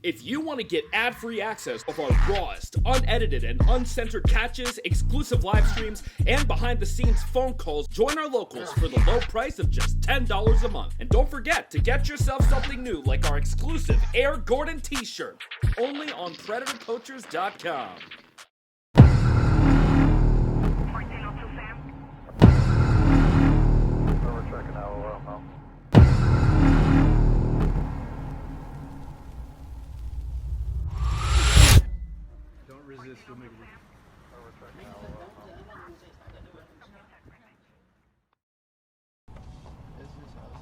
If you want to get ad-free access of our rawest, unedited, and uncensored catches, exclusive live streams, and behind-the-scenes phone calls, join our locals for the low price of just $10 a month. And don't forget to get yourself something new like our exclusive Air Gordon t-shirt, only on PredatorPoachers.com. We'll make it.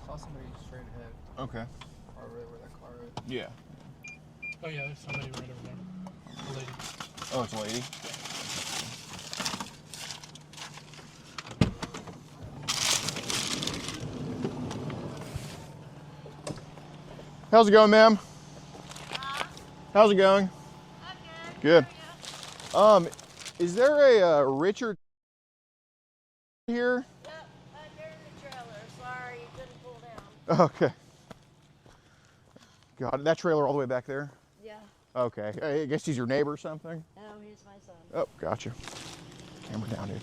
Saw somebody straight ahead. Okay. Or right where that car is. Yeah. Oh yeah, there's somebody right over there. A lady. Oh, it's a lady? How's it going, ma'am? How's it going? Good. Is there a Richard here? Yep, under the trailer. Sorry, you couldn't pull down. Okay. Got it. That trailer all the way back there? Yeah. Okay. I guess he's your neighbor or something? No, he's my son. Oh, gotcha. Camera down, dude.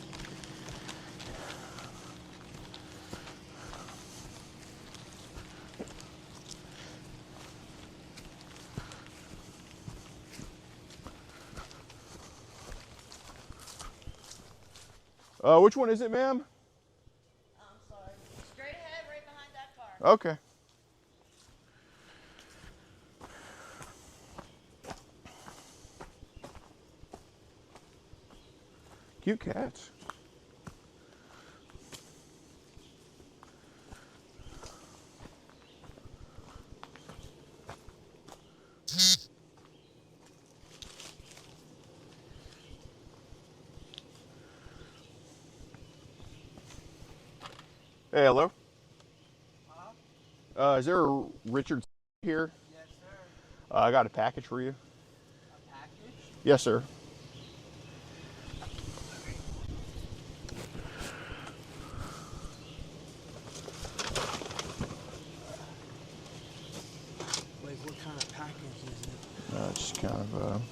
Which one is it, ma'am? I'm sorry. Straight ahead, right behind that car. Okay. Cute cats. Hey, hello. Is there a Richard here? Yes, sir. I got a package for you. A package? Yes, sir. Like, what kind of package is it? Just kind of,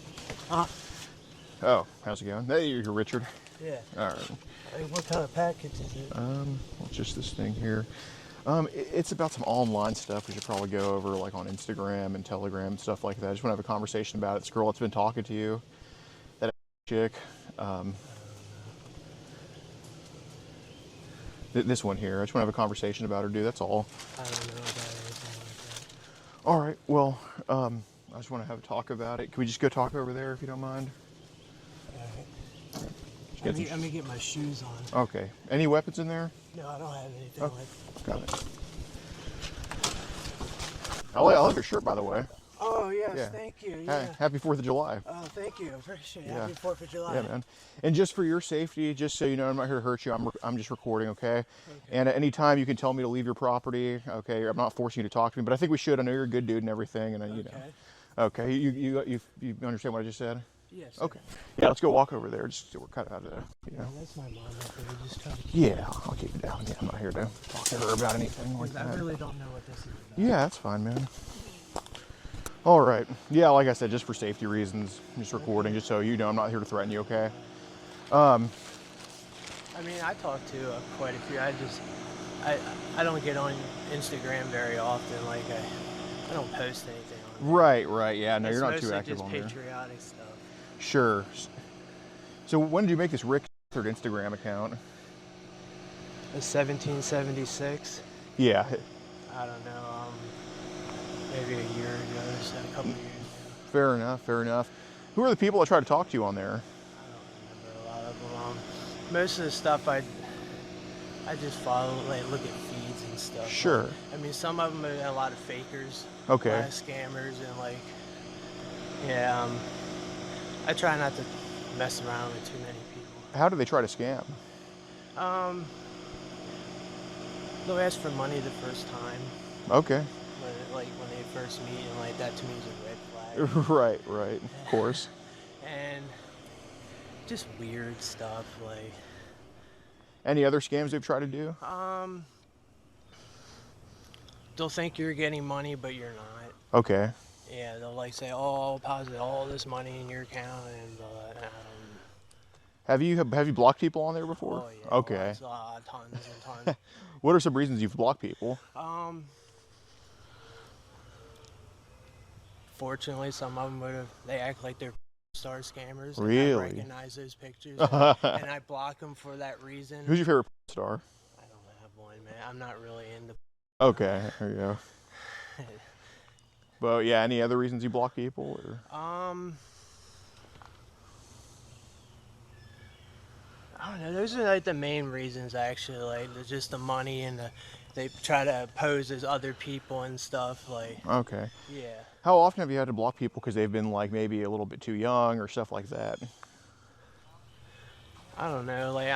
Huh? Oh, how's it going? Hey, you're Richard. Yeah. All right. Like, what kind of package is it? Well, just this thing here. It's about some online stuff we should probably go over, like on Instagram and Telegram and stuff like that. I just want to have a conversation about it. This girl that's been talking to you, that chick. This one here. I just want to have a conversation about her, dude. That's all. I don't know about anything like that. All right. Well, I just want to have a talk about it. Can we just go talk over there if you don't mind? All right. Get Let me get my shoes on. Okay. Any weapons in there? No, I don't have anything Oh. like. Got it. I like your shirt, by the way. Oh yes, Yeah. thank you. Hey, Yeah. happy 4th of July. Oh, thank you. Appreciate it. Yeah. Happy 4th of July. Yeah, man. And just for your safety, just so you know, I'm not here to hurt you. I'm just recording, okay? And at any time, you can tell me to leave your property, okay? I'm not forcing you to talk to me, but I think we should. I know you're a good dude and everything, and you know. Okay. You understand what I just said? Yes. Okay. Yeah, let's go walk over there. Just we're kind of out of there, you know. That's my mom. Up there. Just trying to keep Yeah, I'll keep it down. Yeah, I'm not here to talk to her about anything like I that. really don't know what this is about. Yeah, that's fine, man. All right. Yeah, like I said, just for safety reasons, I'm just recording, just so you know I'm not here to threaten you, okay? I mean, I talk to quite a few. I don't get on Instagram very often. Like, I don't post anything on there. Right. Yeah, no, you're not too It's active on mostly there. just patriotic stuff. Sure. So when did you make this Rick Instagram account? The 1776. Yeah. I don't know. Maybe a year ago, or so, a couple years ago. Fair enough. Who are the people that try to talk to you on there? I don't remember a lot of them. Most of the stuff I just follow, like look at feeds and stuff. Sure. Like, I mean, some of them are a lot of fakers. Okay. A lot of scammers and like, yeah. I try not to mess around with too many people. How do they try to scam? They'll ask for money the first time. Okay. When they first meet, and like that to me is a red flag. Right. Of course. And just weird stuff like. Any other scams they've tried to do? They'll think you're getting money, but you're not. Okay. Yeah, they'll like say, "Oh, I'll deposit all this money in your account," and Have you blocked people on there before? oh yeah, Okay. tons and tons. What are some reasons you've blocked people? Fortunately, some of them they act like they're star scammers, and Really? I recognize those pictures, and I block them for that reason. Who's your favorite star? I don't have one, man. I'm not really into. Okay, there you go. But yeah, any other reasons you block people? Or? I don't know. Those are like the main reasons, actually. Like just the money and they try to pose as other people and stuff. Like Okay. yeah. How often have you had to block people because they've been like maybe a little bit too young or stuff like that? I don't know. Like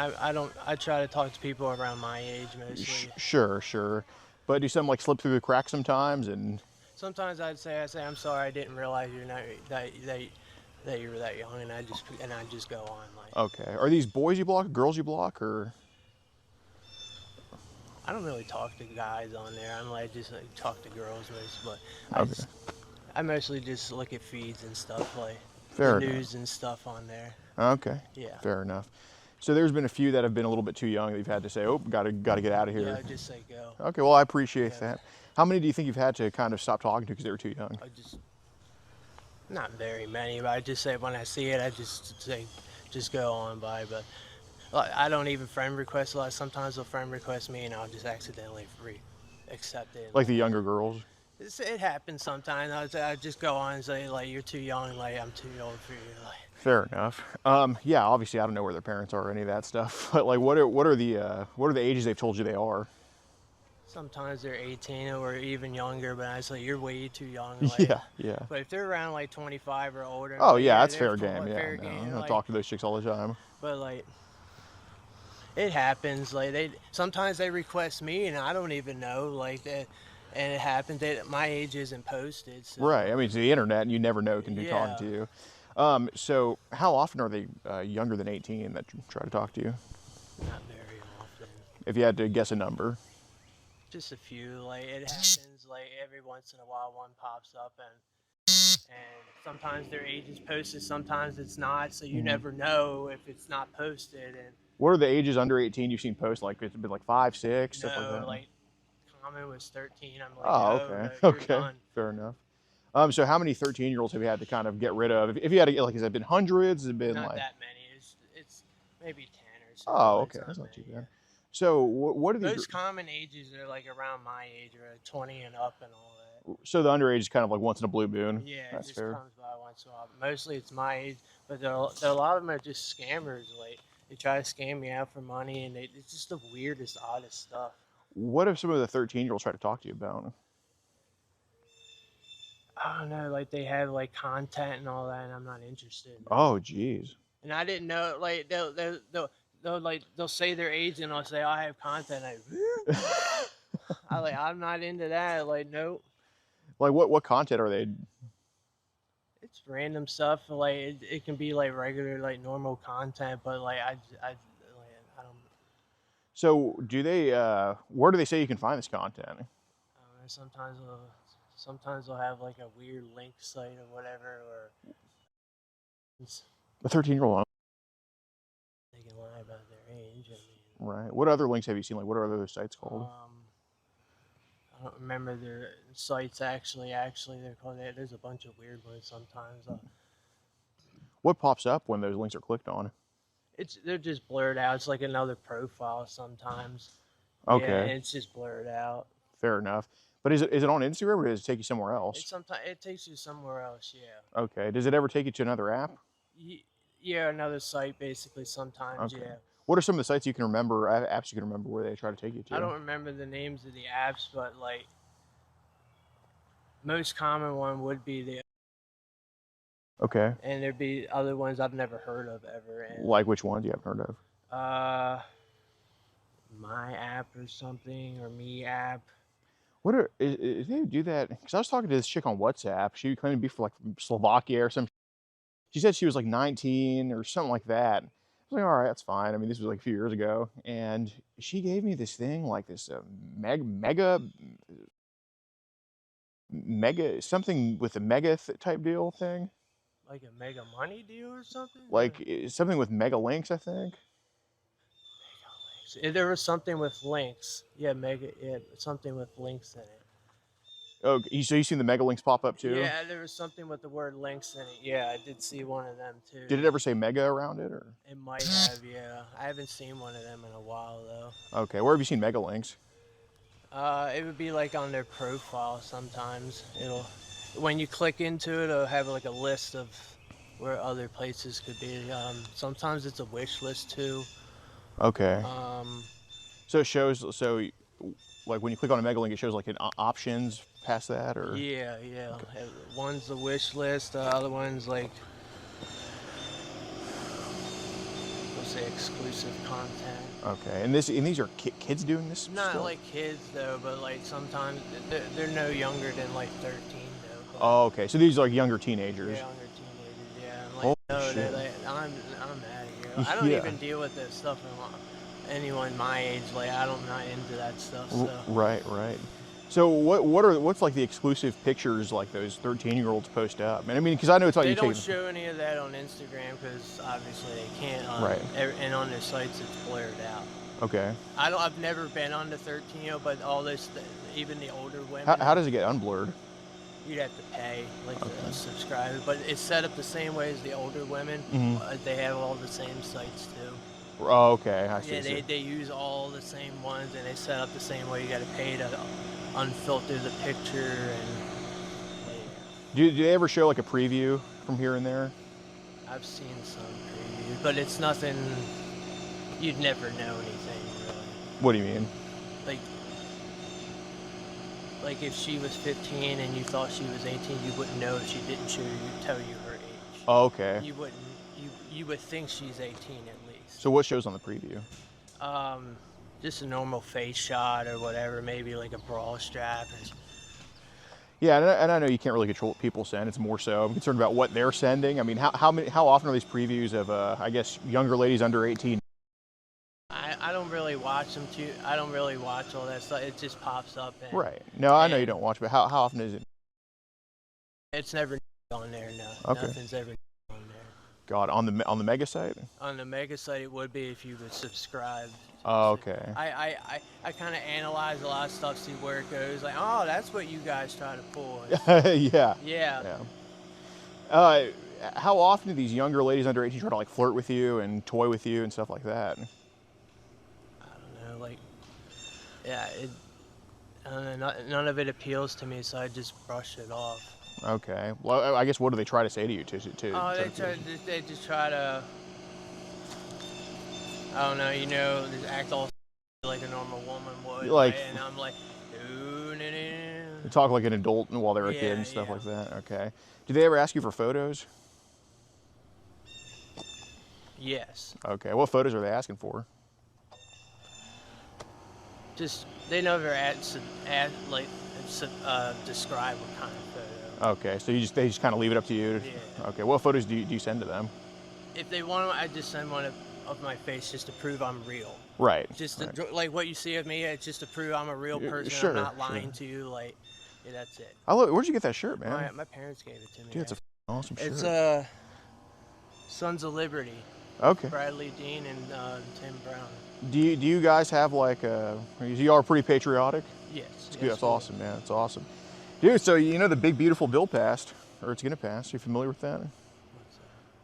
I try to talk to people around my age mostly. Sure. But do some like slip through the cracks sometimes and? Sometimes I say I'm sorry, I didn't realize you're not that you were that young, and I just go on like. Okay. Are these boys you block, girls you block, or? I don't really talk to guys on there. I'm like just like, talk to girls most, but Okay. I mostly just look at feeds and stuff like Fair the enough. news and stuff on there. Okay. Yeah. Fair enough. So there's been a few that have been a little bit too young that you've had to say, oh, gotta get out of here. Yeah, just say go. Okay. Well, I appreciate Yeah. that. How many do you think you've had to kind of stop talking to because they were too young? I just not very many, but I just say when I see it, I just say just go on by. But I don't even friend request a lot. Sometimes they'll friend request me, and I'll just accidentally accept it. Like the younger girls? It happens sometimes. I just go on and say like you're too young, like I'm too old for you. Like Fair enough. Yeah, obviously I don't know where their parents are or any of that stuff. But like, what are the ages they've told you they are? sometimes they're 18 or even younger, but I say you're way too young. Like, Yeah. But if they're around like 25 or older, Oh like, yeah, that's they're fair game. Yeah, fair no, game. I Like, talk to those chicks all the time. but like it happens. Like sometimes they request me, and I don't even know. Like that, and it happens. My age isn't posted. So. Right. I mean, it's the internet, and you never know who can be talking Yeah. to you. So how often are they younger than 18 that try to talk to you? Not very often. If you had to guess a number. Just a few. Like it happens. Like every once in a while, one pops up, and sometimes their age is posted, sometimes it's not. So you never know if it's not posted. And What are the ages under 18 you've seen post? Like it's been like 5, 6, stuff like no, that. like common was 13. I'm like, Oh, no, okay. you're Okay. done. Fair enough. So how many 13-year-olds have you had to kind of get rid of? If you had to get like, has it been hundreds? Has it been Not like? that many. It's maybe 10 or so. Oh, It's okay. That's not too many. bad. So what are these? Most common ages are like around my age, or 20 and up, and all that. So the underage is kind of like once in a blue moon. Yeah, That's it just fair. comes by once in a while. Mostly it's my age, but there are a lot of them are just scammers. Like they try to scam me out for money, and it's just the weirdest, oddest stuff. What if some of the 13-year-olds try to talk to you about? I don't know, like they have like content and all that, and I'm not interested. Oh, geez. And I didn't know, like they'll say their age, and I'll say I have content. I'm not into that. Like nope. Like what content are they? It's random stuff. Like it can be like regular, like normal content, but like I don't know. So do they? Where do they say you can find this content? I don't know. Sometimes they'll have like a weird link site or whatever, or The 13-year-old. they can lie about their age. I mean, Right. What other links have you seen? Like what are other sites called? I don't remember their sites actually. They're called. There's a bunch of weird ones sometimes. What pops up when those links are clicked on? They're just blurred out. It's like another profile sometimes. Okay. Yeah, and it's just blurred out. Fair enough. But is it on Instagram or does it take you somewhere else? Sometimes it takes you somewhere else. Yeah. Okay. Does it ever take you to another app? Yeah, another site basically. Sometimes. Okay. Yeah. What are some of the sites you can remember, apps you can remember where they try to take you to? I don't remember the names of the apps, but like most common one would be the. Okay. And there'd be other ones I've never heard of ever. And, Like which ones you haven't heard of? My app or something, or me app. What are is they do that? Because I was talking to this chick on WhatsApp. She claimed to be from like from Slovakia or some. She said she was like 19 or something like that. I was like, all right, that's fine. I mean, this was like a few years ago, and she gave me this thing like this mega mega, something with a mega type deal thing. Like a mega money deal or something? Like something with mega links, I think. There was something with links. Yeah, something with links in it. Oh, so you seen the mega links pop up too? Yeah, there was something with the word links in it. Yeah, I did see one of them too. Did it ever say mega around it, or? It might have, yeah. I haven't seen one of them in a while though. Okay, where have you seen mega links? It would be like on their profile sometimes. When you click into it, it'll have like a list of where other places could be. Sometimes it's a wish list too. Okay. So it shows, like when you click on a mega link, it shows like options past that, or? Yeah. Okay. One's the wish list, the other one's like, let's say exclusive content. Okay, and these are kids doing this? Not still? like kids though, but like sometimes they're no younger than like 13 though. Oh, okay. So these are like younger teenagers. Yeah, younger teenagers, yeah. And like, Holy no, shit. I'm out of here. I don't Yeah. even deal with this stuff in anyone my age. Like I'm not into that stuff. So. Right. So what's like the exclusive pictures like those 13-year-olds post up? And I mean, because I know it's like They you don't take. show any of that on Instagram because obviously they can't. Right. And on their sites it's blurred out. Okay. I've never been on the 13, but all this, even the older women. How does it get unblurred? You'd have to pay, like to subscribe. But it's set up the same way as the older women. They have all the same sites too. Oh, okay. I see. Yeah, they use all the same ones, and they set up the same way. You got to pay to unfilter the picture, and do they ever show like a preview from here and there? I've seen some previews, but it's nothing. You'd never know anything really. What do you mean? Like if she was 15 and you thought she was 18, you wouldn't know if she didn't tell you her age. Oh, okay. You wouldn't. You would think she's 18 at least. So what shows on the preview? Just a normal face shot or whatever, maybe like a bra strap. Yeah, and I know you can't really control what people send. It's more so I'm concerned about what they're sending. I mean, how often are these previews of I guess younger ladies under 18? I don't really watch them too. I don't really watch all that stuff. It just pops up. Right. No, I know you don't watch, but how often is it? It's never on there. No. Okay. Nothing's ever on there. God, on the mega site? On the mega site, it would be if you would subscribe. Oh, okay. I kind of analyze a lot of stuff, see where it goes. Like, oh, that's what you guys try to pull. Yeah. Yeah. How often do these younger ladies under 18 try to like flirt with you and toy with you and stuff like that? I don't know, like, yeah, I don't know, none of it appeals to me, so I just brush it off. Okay. Well, I guess what do they try to say to you? They just try to, I don't know, just act all like a normal woman would. Like, and I'm like, ooh, they talk like an adult while they're a kid and stuff like that. Okay. Do they ever ask you for photos? Yes. Okay. What photos are they asking for? Just they never describe what kind of photo. Okay. So they just kind of leave it up to you. Yeah. Okay. What photos do you send to them? If they want them, I just send one of my face just to prove I'm real. Right. Just like what you see of me, it's just to prove I'm a real person. Sure, I'm not lying to you. Like, yeah, that's it. Where'd you get that shirt, man? My parents gave it to me. Dude, it's a awesome shirt. It's Sons of Liberty. Okay. Bradley Dean and Tim Brown. Do you guys have like you are pretty patriotic? Yes. That's awesome, man. That's awesome. Dude, so you know the big beautiful bill passed, or it's gonna pass. You familiar with that?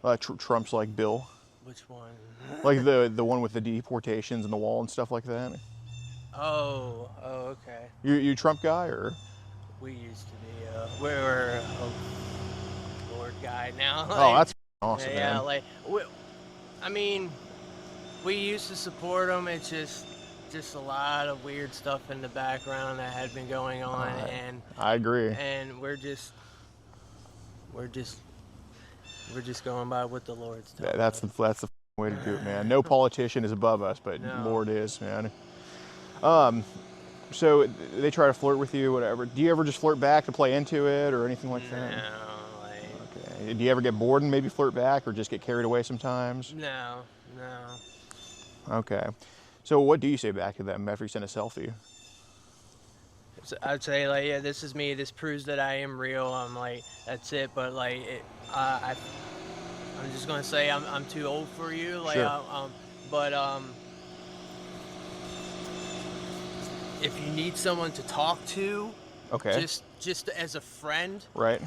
What's that? Trump's like bill. Which one? Like the one with the deportations and the wall and stuff like that. Oh, okay. You Trump guy or? We used to be. We're a Lord guy now. Oh, that's awesome, man. Yeah, like I mean, we used to support him. It's just a lot of weird stuff in the background that had been going on, and I agree. And we're just going by what the Lord's telling us. That's the way to do it, man. No politician is above us, but No. Lord is, man. So they try to flirt with you, whatever. Do you ever just flirt back to play into it or anything like that? No, Okay. Do you ever get bored and maybe flirt back or just get carried away sometimes? No. Okay. So what do you say back to them after you send a selfie? So I'd say like, yeah, this is me. This proves that I am real. I'm like, that's it. But like, I'm just gonna say I'm too old for you. Like, Sure. but if you need someone to talk to, Okay. just as a friend, Right.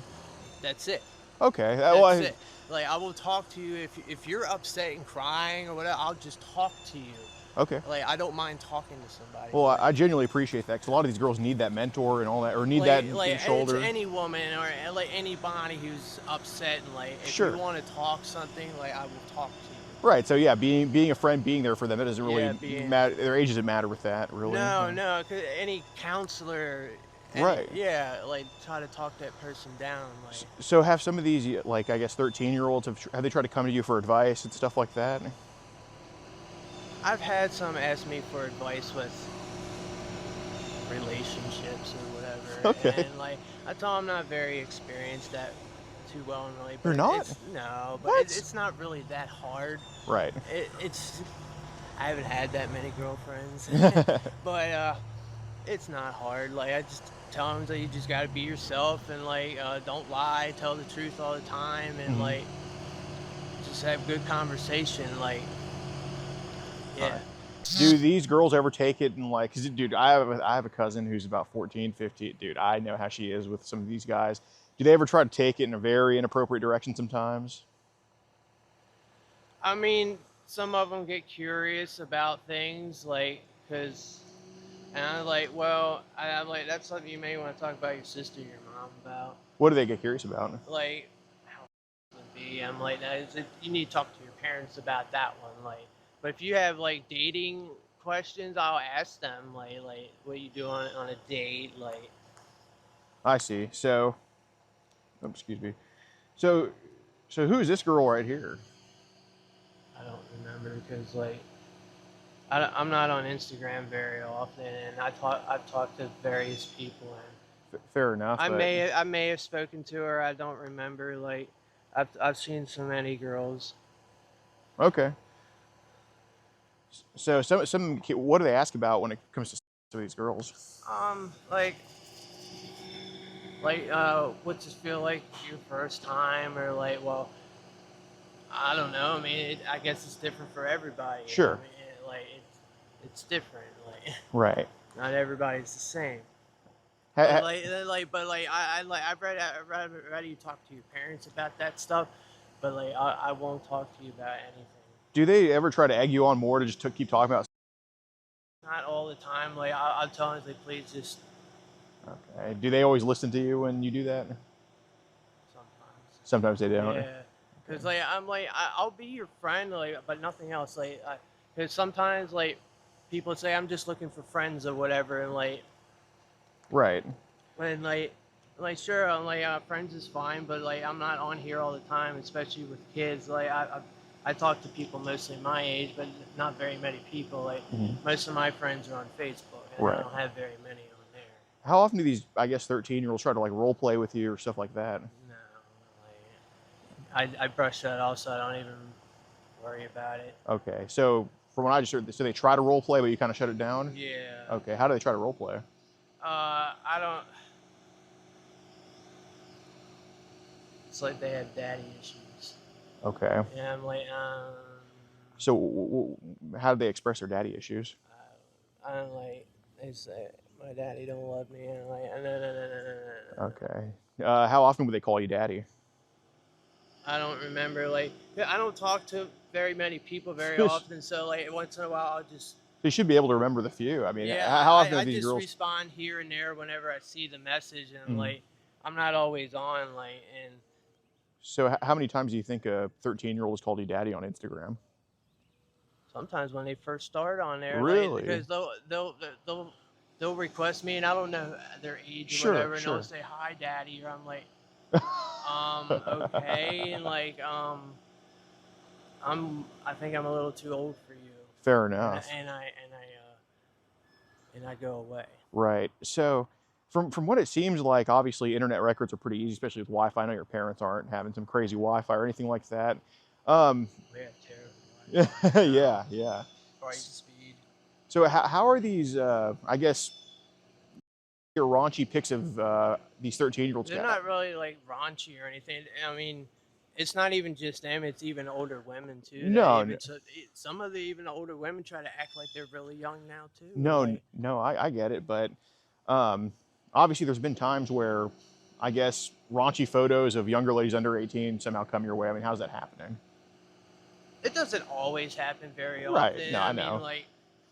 that's it. Okay. That's it. Like, I will talk to you if you're upset and crying or whatever. I'll just talk to you. Okay. Like, I don't mind talking to somebody. Well, like, I genuinely appreciate that because a lot of these girls need that mentor and all that, or need like, that shoulder. it's any woman or like anybody who's upset and like if Sure. you want to talk something, like I will talk to you. Right. So yeah, being a friend, being there for them, it doesn't really Yeah, matter. Their age doesn't matter with that, really. No, 'cause any counselor, Right. Yeah, like try to talk that person down. Like, So have some of these, like I guess 13-year-olds, have they tried to come to you for advice and stuff like that? I've had some ask me for advice with relationships or whatever. Okay. And like I told them I'm not very experienced that too well in really. You're not? No, but What? it's not really that hard. Right. It's I haven't had that many girlfriends, but it's not hard. Like I just tell them that you just gotta be yourself and like don't lie, tell the truth all the time, and Mhm. like just have good conversation. Like, yeah. Do these girls ever take it and like, cause dude, I have a cousin who's about 14, 15. Dude, I know how she is with some of these guys. Do they ever try to take it in a very inappropriate direction sometimes? I mean, some of them get curious about things, like, and I'm like, well, I'm like, that's something you may want to talk about your sister or your mom about. What do they get curious about? Like, how it would be. I'm like, you need to talk to your parents about that one. Like, but if you have, like, dating questions, I'll ask them, like what you do on a date, like. I see. So, oh, excuse me. So who is this girl right here? I don't remember because, like, I'm not on Instagram very often, and I've talked to various people, and Fair enough. I but- may have spoken to her. I don't remember. Like, I've seen so many girls. Okay. So some what do they ask about when it comes to these girls? What's it feel like your first time, or like, well, I don't know. I mean, I guess it's different for everybody. Sure. I mean, it's different. Like, Right. not everybody's the same. Ha- I'd rather you talk to your parents about that stuff, but like I won't talk to you about anything. Do they ever try to egg you on more to just keep talking about? Not all the time. Like I'll tell them, like, please just Okay. Do they always listen to you when you do that? sometimes. Sometimes they don't. Yeah, because like I'm like I'll be your friend, like, but nothing else. Like, because sometimes like people say I'm just looking for friends or whatever, and like Right. when like sure, I'm like friends is fine, but like I'm not on here all the time, especially with kids. Like I talk to people mostly my age, but not very many people. Like most of my friends are on Facebook, and Right. I don't have very many on there. How often do these, I guess, 13-year-olds try to like role play with you or stuff like that? No, like I brush that off, so I don't even worry about it. Okay. So from what I just heard, so they try to role play, but you kind of shut it down. Yeah. Okay. How do they try to role play? I don't. It's like they have daddy issues. Okay. And I'm like, So how do they express their daddy issues? I'm like, they say, my daddy don't love me. And I'm like, no. Okay. How often would they call you daddy? I don't remember. Like, I don't talk to very many people very often. So, like, once in a while, I'll just. You should be able to remember the few. I mean, Yeah, how often I are these just girls? respond here and there whenever I see the message. And, like, I'm not always on, like, and. So how many times do you think a 13-year-old has called you daddy on Instagram? Sometimes when they first start on there, Really? like, because they'll request me, and I don't know their age or Sure, whatever, and sure. they'll say hi, daddy, or I'm like, okay, and like, I think I'm a little too old for you, Fair enough. and I go away. Right. So from what it seems like, obviously internet records are pretty easy, especially with Wi-Fi. I know your parents aren't having some crazy Wi-Fi or anything like that. We have terrible Yeah. price speed. So how are these, I guess, your raunchy pics of these 13-year-olds. They're not really like raunchy or anything. I mean, it's not even just them; it's even older women too. No, Some of the even older women try to act like they're really young now too. no, like, no. I get it, but obviously there's been times where I guess raunchy photos of younger ladies under 18 somehow come your way. I mean, how's that happening? it doesn't always happen very Right. often. No, I know. mean, like,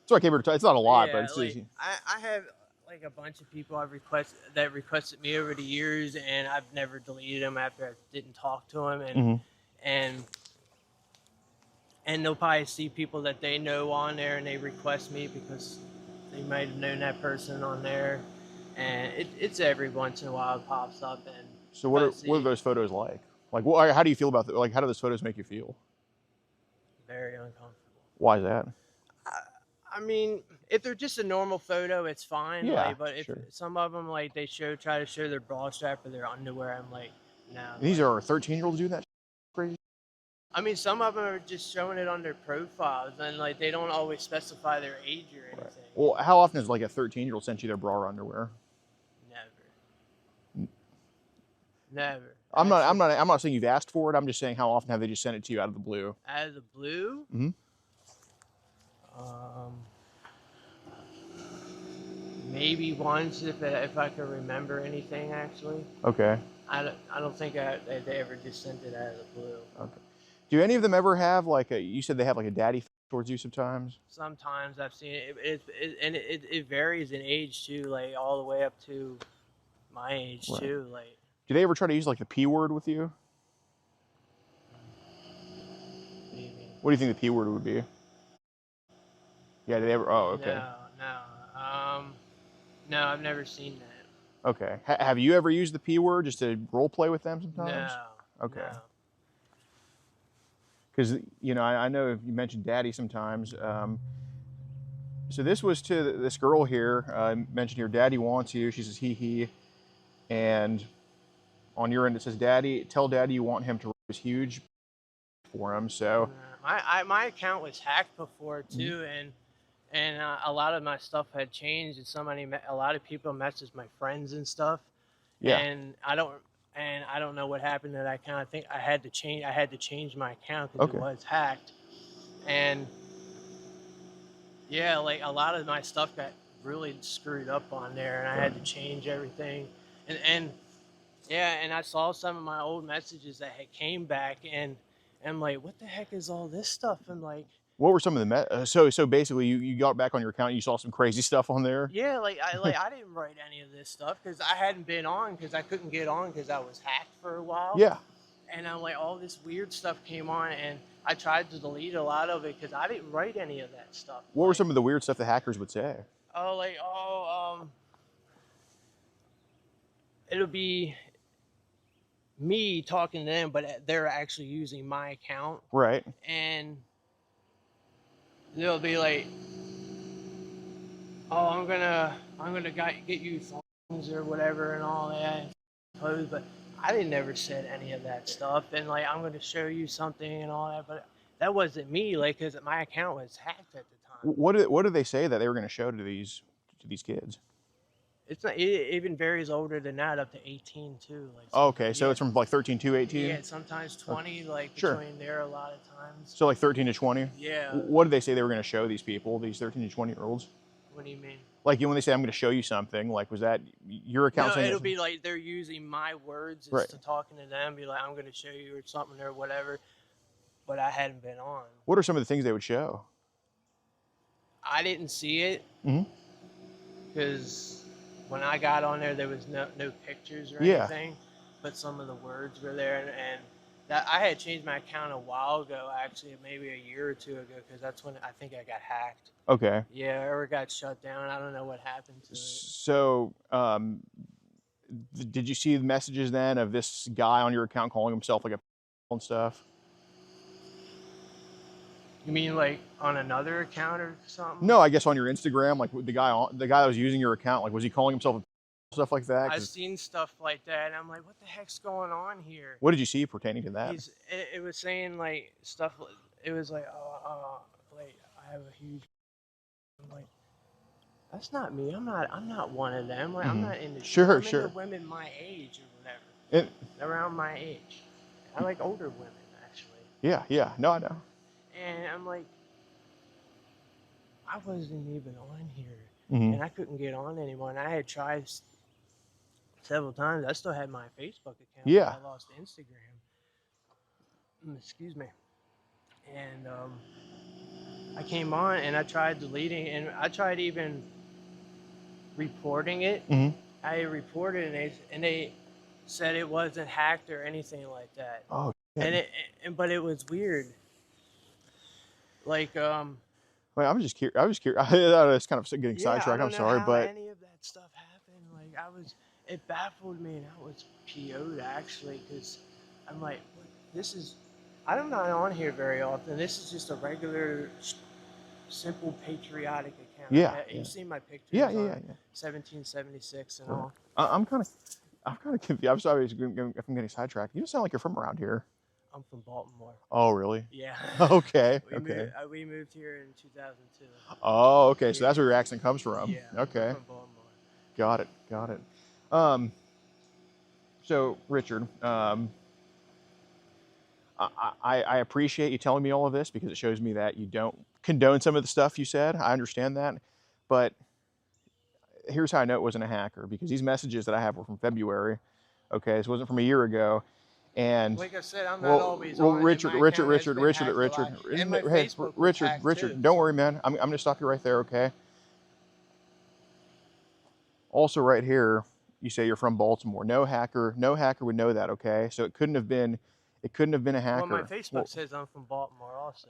It's okay, but it's not a lot, yeah, but it's like I have like a bunch of people that requested me over the years, and I've never deleted them after I didn't talk to them, and they'll probably see people that they know on there, and they request me because they might have known that person on there, and it's every once in a while it pops up. And so what are those photos like? Like, how do you feel about that? Like, how do those photos make you feel? Very uncomfortable. Why is that? I mean, if they're just a normal photo, it's fine. Yeah, like, but if sure. some of them like they try to show their bra strap or their underwear, I'm like, no. These are 13-year-olds doing that crazy. I mean, some of them are just showing it on their profiles, and like they don't always specify their age or anything. Right. Well, how often has like a 13-year-old sent you their bra or underwear? Never. I'm not saying you've asked for it. I'm just saying how often have they just sent it to you out of the blue? Out of the blue? Mm-hmm. Maybe once if I can remember anything actually. Okay. I don't think they ever just sent it out of the blue. Okay. Do any of them ever have like you said they have like a daddy towards you sometimes? Sometimes I've seen it. It varies in age too, like all the way up to my age right. too. Like, do they ever try to use like the P word with you? What do you mean? What do you think the P word would be? Yeah, did they ever? Oh, okay. No, I've never seen that. Okay. Have you ever used the P word just to role play with them sometimes? No. Okay. No. Because, you know, I know you mentioned daddy sometimes. So this was to this girl here. Mentioned here, daddy wants you. She says he. And on your end it says, daddy, tell daddy you want him to raise huge for him. So my account was hacked before too, and a lot of my stuff had changed, and a lot of people messaged my friends and stuff. Yeah. And I don't know what happened to that account. I think I had to change my account because it was hacked. And yeah, like a lot of my stuff got really screwed up on there, and I had to change everything. And I saw some of my old messages that had came back, and I'm like, what the heck is all this stuff? And like, what were some of the so basically you got back on your account and you saw some crazy stuff on there? Yeah, I didn't write any of this stuff because I hadn't been on, because I couldn't get on because I was hacked for a while. Yeah. And I'm like, all this weird stuff came on, and I tried to delete a lot of it because I didn't write any of that stuff. What were some of the weird stuff the hackers would say? It'll be me talking to them, but they're actually using my account. Right. And they'll be like, oh, I'm gonna get you songs or whatever and all that, but I didn't never said any of that stuff. And like, I'm gonna show you something and all that, but that wasn't me, like, because my account was hacked at the time. What did they say that they were going to show to these kids? It's not. It even varies older than that, up to 18 too. Like, okay, so it's from like 13 to 18. Yeah, sometimes 20, like sure. between there a lot of times. So like 13 to 20. Yeah. What did they say they were going to show these people, these 13 to 20-year-olds? What do you mean? Like when they say I'm going to show you something, like was that your account? No, it'll be like they're using my words right. to talking to them. Be like, I'm going to show you or something or whatever, but I hadn't been on. What are some of the things they would show? I didn't see it because when I got on there was no pictures or anything, but some of the words were there, and that I had changed my account a while ago, actually, maybe a year or two ago, because that's when I think I got hacked. Okay. Yeah, or it got shut down. I don't know what happened to it. So, did you see the messages then of this guy on your account calling himself like a and stuff? You mean like on another account or something? No, I guess on your Instagram, like the guy that was using your account, like was he calling himself a stuff like that? I've seen stuff like that, and I'm like, what the heck's going on here? What did you see pertaining to that? It was saying like stuff. It was like, like I have a huge. I'm like, That's not me. I'm not one of them. Like I'm not into Sure, I'm sure. into women my age or whatever. And, Around my age. I like older women actually. yeah, yeah. No, I know. And I'm like, I wasn't even on here, Hmm. and I couldn't get on anymore. And I had tried several times. I still had my Facebook account, but Yeah. I lost Instagram. Excuse me. And I came on and I tried deleting, and I tried even reporting it. Hmm. I reported, and they said it wasn't hacked or anything like that. Oh, shit. But it was weird. Like Wait, I was just curious. I was curious. I was kind of getting yeah, I sidetracked. I'm don't know sorry, how but any of that stuff happened. Like it baffled me, and I was PO'd actually, because I'm like, this is, I'm not on here very often. This is just a regular, simple patriotic account. yeah, You see my pictures yeah, on yeah. 1776 and Right. all. I'm kind of confused. I'm sorry if I'm getting sidetracked. You don't sound like you're from around here. I'm from Baltimore. Oh, really? Yeah. Okay. We moved here in 2002. Oh, okay. So that's where your accent comes from. Yeah. Okay. From Baltimore. Got it. Got it. So Richard, I appreciate you telling me all of this because it shows me that you don't condone some of the stuff you said. I understand that, but here's how I know it wasn't a hacker, because these messages that I have were from February. Okay, this wasn't from a year ago. And like I said, I'm not always on. Richard, and my account has been hacked a lot. And my hey, Facebook was hacked Richard, too, don't so. worry, man. I'm going to stop you right there, okay? Also, right here, you say you're from Baltimore. No hacker would know that, okay? So it couldn't have been a hacker. Well, my Facebook says I'm from Baltimore also.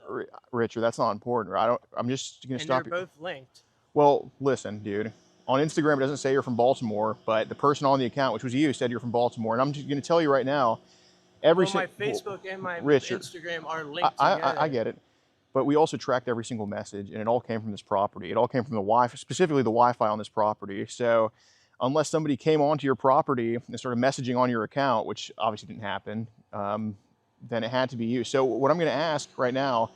Richard, that's not important. I'm just going to stop you. And they're both linked. Well, listen, dude. On Instagram, it doesn't say you're from Baltimore, but the person on the account, which was you, said you're from Baltimore. And I'm just going to tell you right now, My Facebook and my Richard, Instagram are linked together. I get it. But we also tracked every single message, and it all came from this property. It all came from the Wi-Fi, specifically the Wi-Fi on this property. So unless somebody came onto your property and started messaging on your account, which obviously didn't happen, then it had to be you. So what I'm going to ask right now,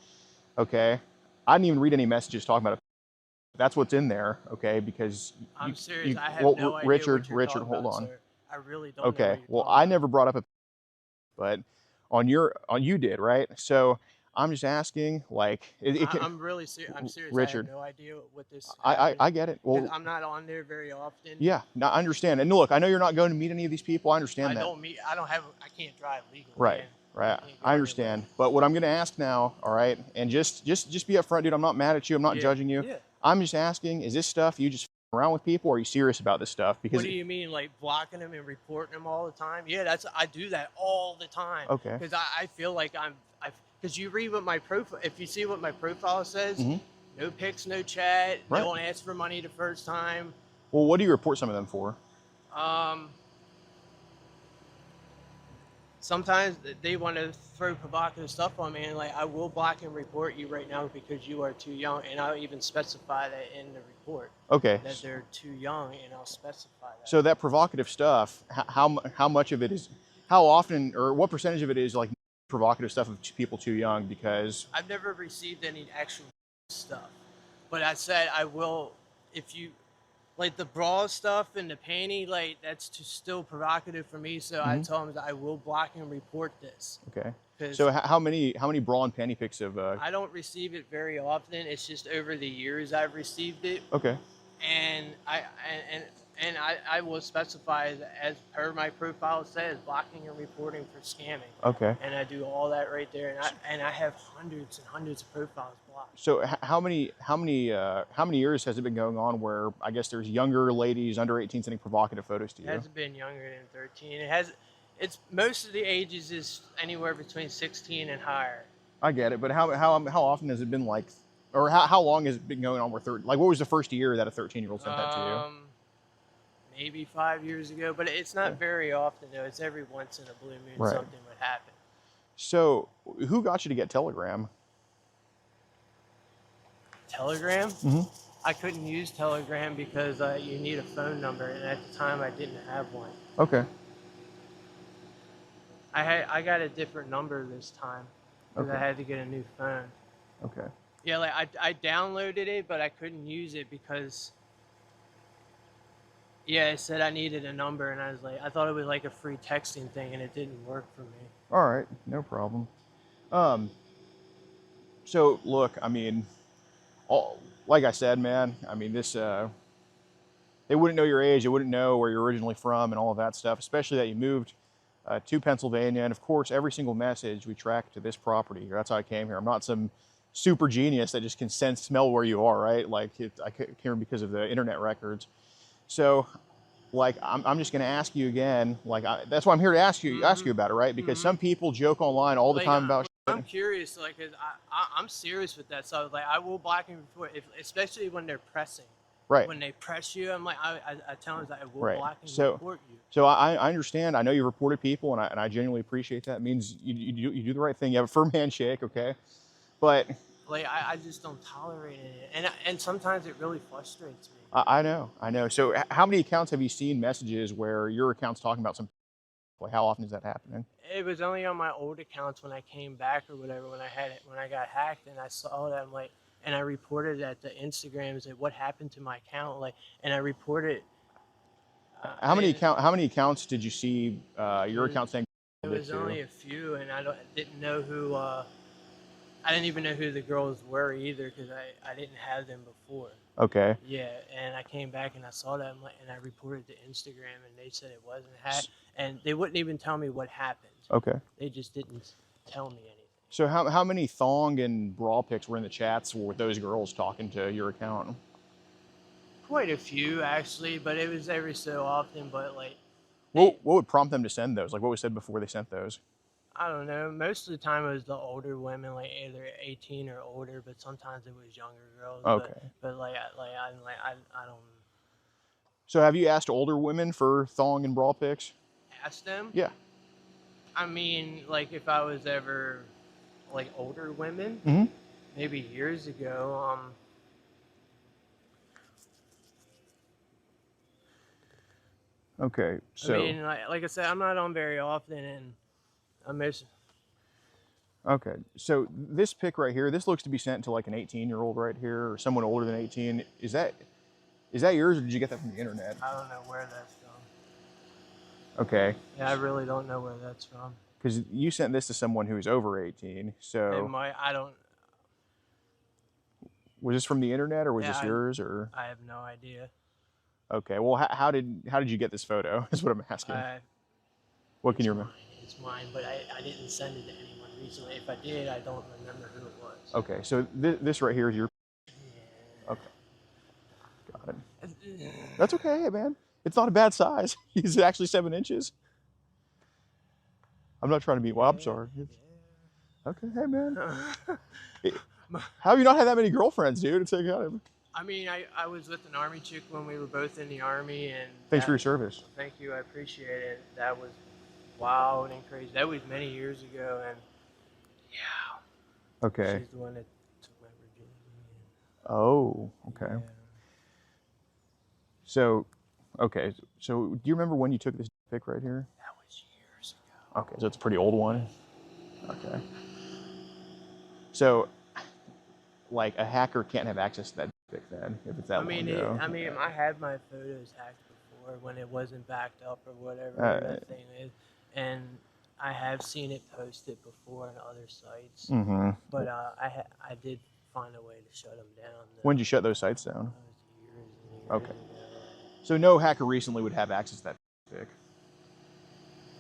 okay, I didn't even read any messages talking about it. That's what's in there, okay? Because I'm serious. I have no idea Richard, what you're Richard, talking hold about, on. sir. I really don't. Okay. Know what you're Well, talking I about. never brought up but on you did, right? So I'm just asking, like, I'm really serious. I'm serious. Richard, I have no idea what this. I get it. Well, I'm not on there very often. yeah, no, I understand. And look, I know you're not going to meet any of these people. I understand that. I can't drive legally. Right. Man. Right. I understand. But what I'm going to ask now, all right, and just be upfront, dude. I'm not mad at you. I'm not judging you. Yeah. I'm just asking, is this stuff you just around with people, or are you serious about this stuff? Because what do you mean, like blocking them and reporting them all the time? Yeah, I do that all the time. Okay. Because I feel like because you read what my profile, if you see what my profile says, no pics, no chat, Right. Don't ask for money the first time. Well, what do you report some of them for? Sometimes they want to throw provocative stuff on me, and like I will block and report you right now because you are too young, and I'll even specify that in the report. Okay. That they're too young, and I'll specify that. So that provocative stuff, how much of it is, how often, or what percentage of it is like provocative stuff of people too young? Because I've never received any actual stuff, but I said I will if you. Like the bra stuff and the panty, like that's still provocative for me. So I tell them that I will block and report this. Okay. So how many bra and panty pics of? I don't receive it very often. It's just over the years I've received it. Okay. And I will specify as per my profile says, blocking and reporting for scamming. Okay. And I do all that right there, and I have hundreds and hundreds of profiles blocked. So how many years has it been going on where I guess there's younger ladies under 18 sending provocative photos to you? It hasn't been younger than 13. It's most of the ages is anywhere between 16 and higher. I get it, but how often has it been like, or how long has it been going on where like what was the first year that a 13-year-old sent that to you? Maybe 5 years ago, but it's not very often though. It's every once in a blue moon something would happen. So who got you to get Telegram? Telegram? I couldn't use Telegram because you need a phone number, and at the time I didn't have one. Okay. I got a different number this time because I had to get a new phone. Okay. Yeah, like I downloaded it, but I couldn't use it because Yeah, it said I needed a number, and I was like, I thought it was like a free texting thing, and it didn't work for me. All right, no problem. Um, so look, I mean, like I said, man, I mean this. They wouldn't know your age. They wouldn't know where you're originally from and all of that stuff. Especially that you moved to Pennsylvania, and of course, every single message we track to this property. That's how I came here. I'm not some super genius that just can sense smell where you are, right? Like I came here because of the internet records. So like I'm just going to ask you again. Like that's why I'm here to ask you about it, right? Because some people joke online all the Like, time about. I'm curious, like, 'cause I'm serious with that. So like, I will block and report, especially when they're pressing. Right. When they press you, I'm like, I tell them that I will Right. block and So- report you. So I understand. I know you reported people, and I genuinely appreciate that. It means you do the right thing. You have a firm handshake, okay? But Like, I just don't tolerate it, and sometimes it really frustrates me. I know. So how many accounts have you seen messages where your account's talking about some? Like how often is that happening? It was only on my old accounts when I came back or whatever, when I got hacked, and I saw that. I'm like, and I reported that to Instagram, said what happened to my account, like, and I reported. How many accounts did you see your account saying? It was only a few, and didn't know who. I didn't even know who the girls were either, because I didn't have them before. Okay. Yeah, and I came back and I saw that, and I reported to Instagram, and they said it wasn't hacked, and they wouldn't even tell me what happened. Okay. They just didn't tell me anything. So how many thong and bra pics were in the chats with those girls talking to your account? Quite a few, actually, but it was every so often. But like, What would prompt them to send those? Like what was said before they sent those? I don't know. Most of the time, it was the older women, like either 18 or older, but sometimes it was younger girls. Okay. But I don't So have you asked older women for thong and bra pics? ask them. Yeah. I mean, like if I was ever like older women, Mm-hmm. maybe years ago. Okay. So. I mean, like I said, I'm not on very often, and I miss. Okay, so this pic right here, this looks to be sent to like an 18-year-old right here, or someone older than 18. Is that yours, or did you get that from the internet? I don't know where that's from. Okay. Yeah, I really don't know where that's from. Because you sent this to someone who's over 18, so I don't. was this from the internet, or was Yeah, this yours, or? I have no idea. Okay, well, how did you get this photo? Is what I'm asking. What can you remember? It's mine, but I didn't send it to anyone recently. If I did, I don't remember who it was. Okay, so this right here is your. Yeah. Okay. Got it. That's okay, man. It's not a bad size. Is it actually 7 inches? I'm not trying to be. Well, I'm sorry. Okay, hey man. How have you not had that many girlfriends, dude? It's like, I mean, I was with an army chick when we were both in the army, and thanks for your service. Thank you, I appreciate it. That was wild and crazy. That was many years ago, and yeah. Okay. She's the one that took my virginity. Oh, okay. Yeah. So, okay. So, do you remember when you took this pic right here? That was years ago. Okay, so it's a pretty old one. Okay. So, like a hacker can't have access to that pic then, if it's that long ago. I had my photos hacked before when it wasn't backed up or whatever that thing is, and I have seen it posted before on other sites. Mm-hmm. But I did find a way to shut them down. When did you shut those sites down? That was years and years Okay. ago. So no hacker recently would have access to that pic.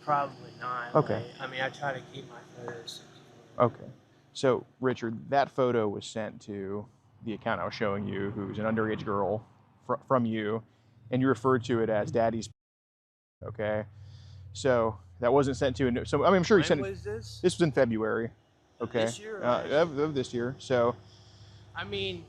Probably not. Okay. Like, I mean, I try to keep my photos secure. Okay. So, Richard, that photo was sent to the account I was showing you, who's an underage girl from you, and you referred to it as Daddy's. Okay. So that wasn't sent to. So I mean, I'm sure you sent. When was this? This was in February. Okay. This year? Or of this year. So. I mean,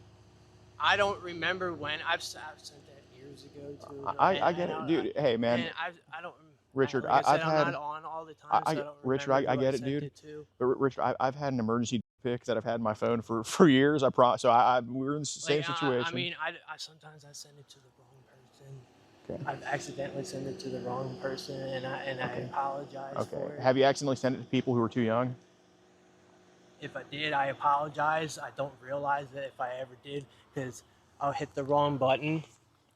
I don't remember when. I've sent that years ago too. I get it, dude. Hey, man. And I don't. Richard, like I said, I've had. I'm not on all the time, so I don't Richard, remember I who get it, sent dude. it to. But Richard, I've had an emergency pic that I've had in my phone for years. I promise. So we were in the same situation. I mean, I sometimes I send it to the wrong person. Okay. I've accidentally sent it to the wrong person, and I apologize for it. Have you accidentally sent it to people who were too young? If I did, I apologize. I don't realize that if I ever did, because I'll hit the wrong button,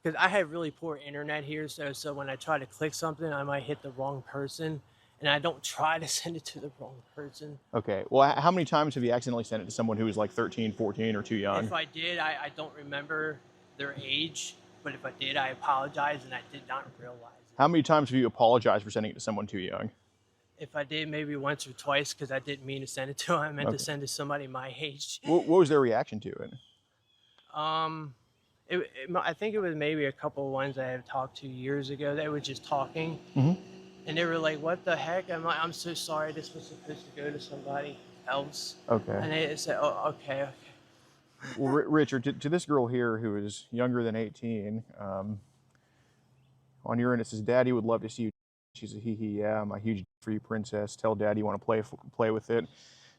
because I have really poor internet here, so when I try to click something, I might hit the wrong person, and I don't try to send it to the wrong person. Okay. Well, how many times have you accidentally sent it to someone who was like 13, 14, or too young? If I did, I don't remember their age, but if I did, I apologize, and I did not realize it. How many times have you apologized for sending it to someone too young? If I did, maybe once or twice, because I didn't mean to send it to him. I meant to send it to somebody my age. What was their reaction to it? I think it was maybe a couple of ones I have talked to years ago. They were just talking, and they were like, "What the heck?" I'm like, "I'm so sorry. This was supposed to go to somebody else." Okay. And they said, "Oh, okay." Well, Richard, to this girl here who is younger than 18, on your end it says, "Daddy would love to see you." She's a yeah, I'm a huge for you, princess. Tell Daddy you want to play with it.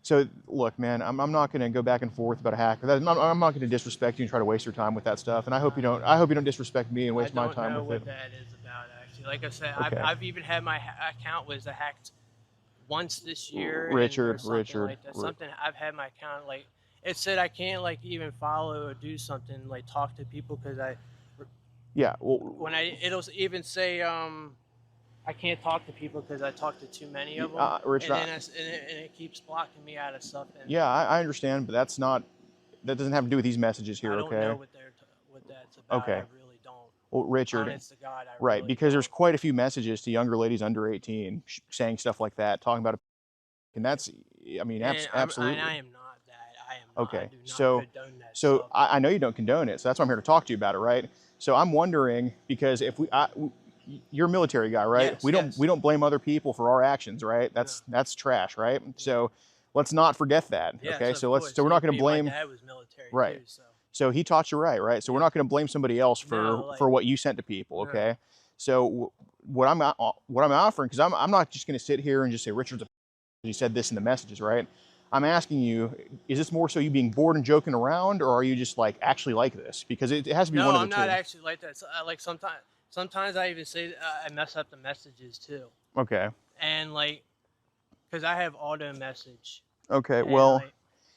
So look, man, I'm not going to go back and forth about a hacker. I'm not going to disrespect you and try to waste your time with that stuff. And I hope you don't disrespect me and waste my time with it. I don't know what that is about, actually. Like I said, Okay. I've even had my account was hacked once this year. Richard. I've had my account, like, it said I can't, like, even follow or do something, like, talk to people, because Yeah. Well, when it'll even say I can't talk to people because I talk to too many of them, Richard, and it keeps blocking me out of stuff. Yeah, I understand, but that doesn't have to do with these messages here. I don't Okay. know what that's about. Okay. I really don't. Well, Richard, Honest to God, I right? really Because don't. there's quite a few messages to younger ladies under 18 saying stuff like that, talking about and that's, I mean, absolutely. I am not that. I am not. Okay, I do not condone that so stuff. I know you don't condone it, so that's why I'm here to talk to you about it, right? So I'm wondering, because if you're a military guy, right? Yes, we don't blame other people for our actions, right? That's trash, right? So let's not forget that. Yes, Okay, of so course. we're not going to blame. My dad was military Right. too, so. So he taught you right? So we're not going to blame somebody else for what you sent to people, okay? Right. So what I'm offering, because I'm not just going to sit here and just say Richard's a you said this in the messages, right? I'm asking you, is this more so you being bored and joking around, or are you just like actually like this? Because it has to be one of the two. No, I'm not actually like that. So, like sometimes I even say I mess up the messages too. Okay. And like, because I have auto message. Okay. Well,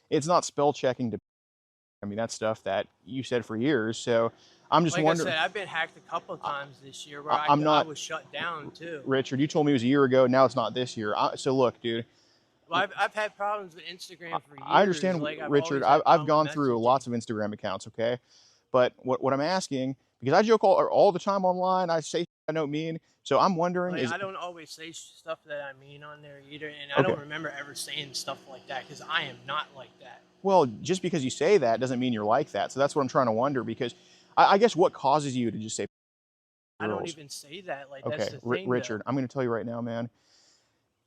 it's not spell checking to. I mean, that's stuff that you said for years. So I'm just wondering. Like I said, I've been hacked a couple of times this year where I was shut down too. Richard, you told me it was a year ago. Now it's not this year. So look, dude. Well, I've had problems with Instagram for years. I understand, like, Richard. I've gone through lots of Instagram accounts, okay? But what I'm asking, because I joke all the time online, I say I don't mean. So I'm wondering, I don't always say stuff that I mean on there either, and I don't remember ever saying stuff like that because I am not like that. Well, just because you say that doesn't mean you're like that. So that's what I'm trying to wonder, because I guess what causes you to just say I don't even say that. Like, okay, that's the thing, Richard, I'm going to tell you right now, man.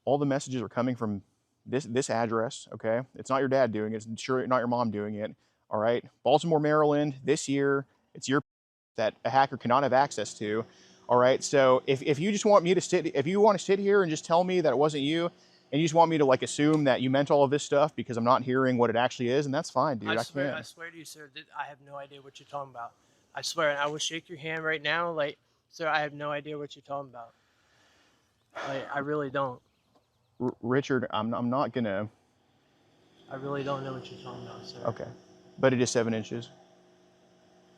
All the messages are coming from this address, okay? It's not your dad doing it. It's sure not your mom doing it, all right? Baltimore, Maryland, this year, it's your that a hacker cannot have access to, all right? So if you just want me to if you want to sit here and just tell me that it wasn't you, and you just want me to like assume that you meant all of this stuff because I'm not hearing what it actually is, and that's fine, dude. I swear to you, sir, I have no idea what you're talking about. I swear, and I will shake your hand right now, like, sir, I have no idea what you're talking about. Like, I really don't. Richard, I'm not gonna. I really don't know what you're talking about, sir. Okay, but it is 7 inches.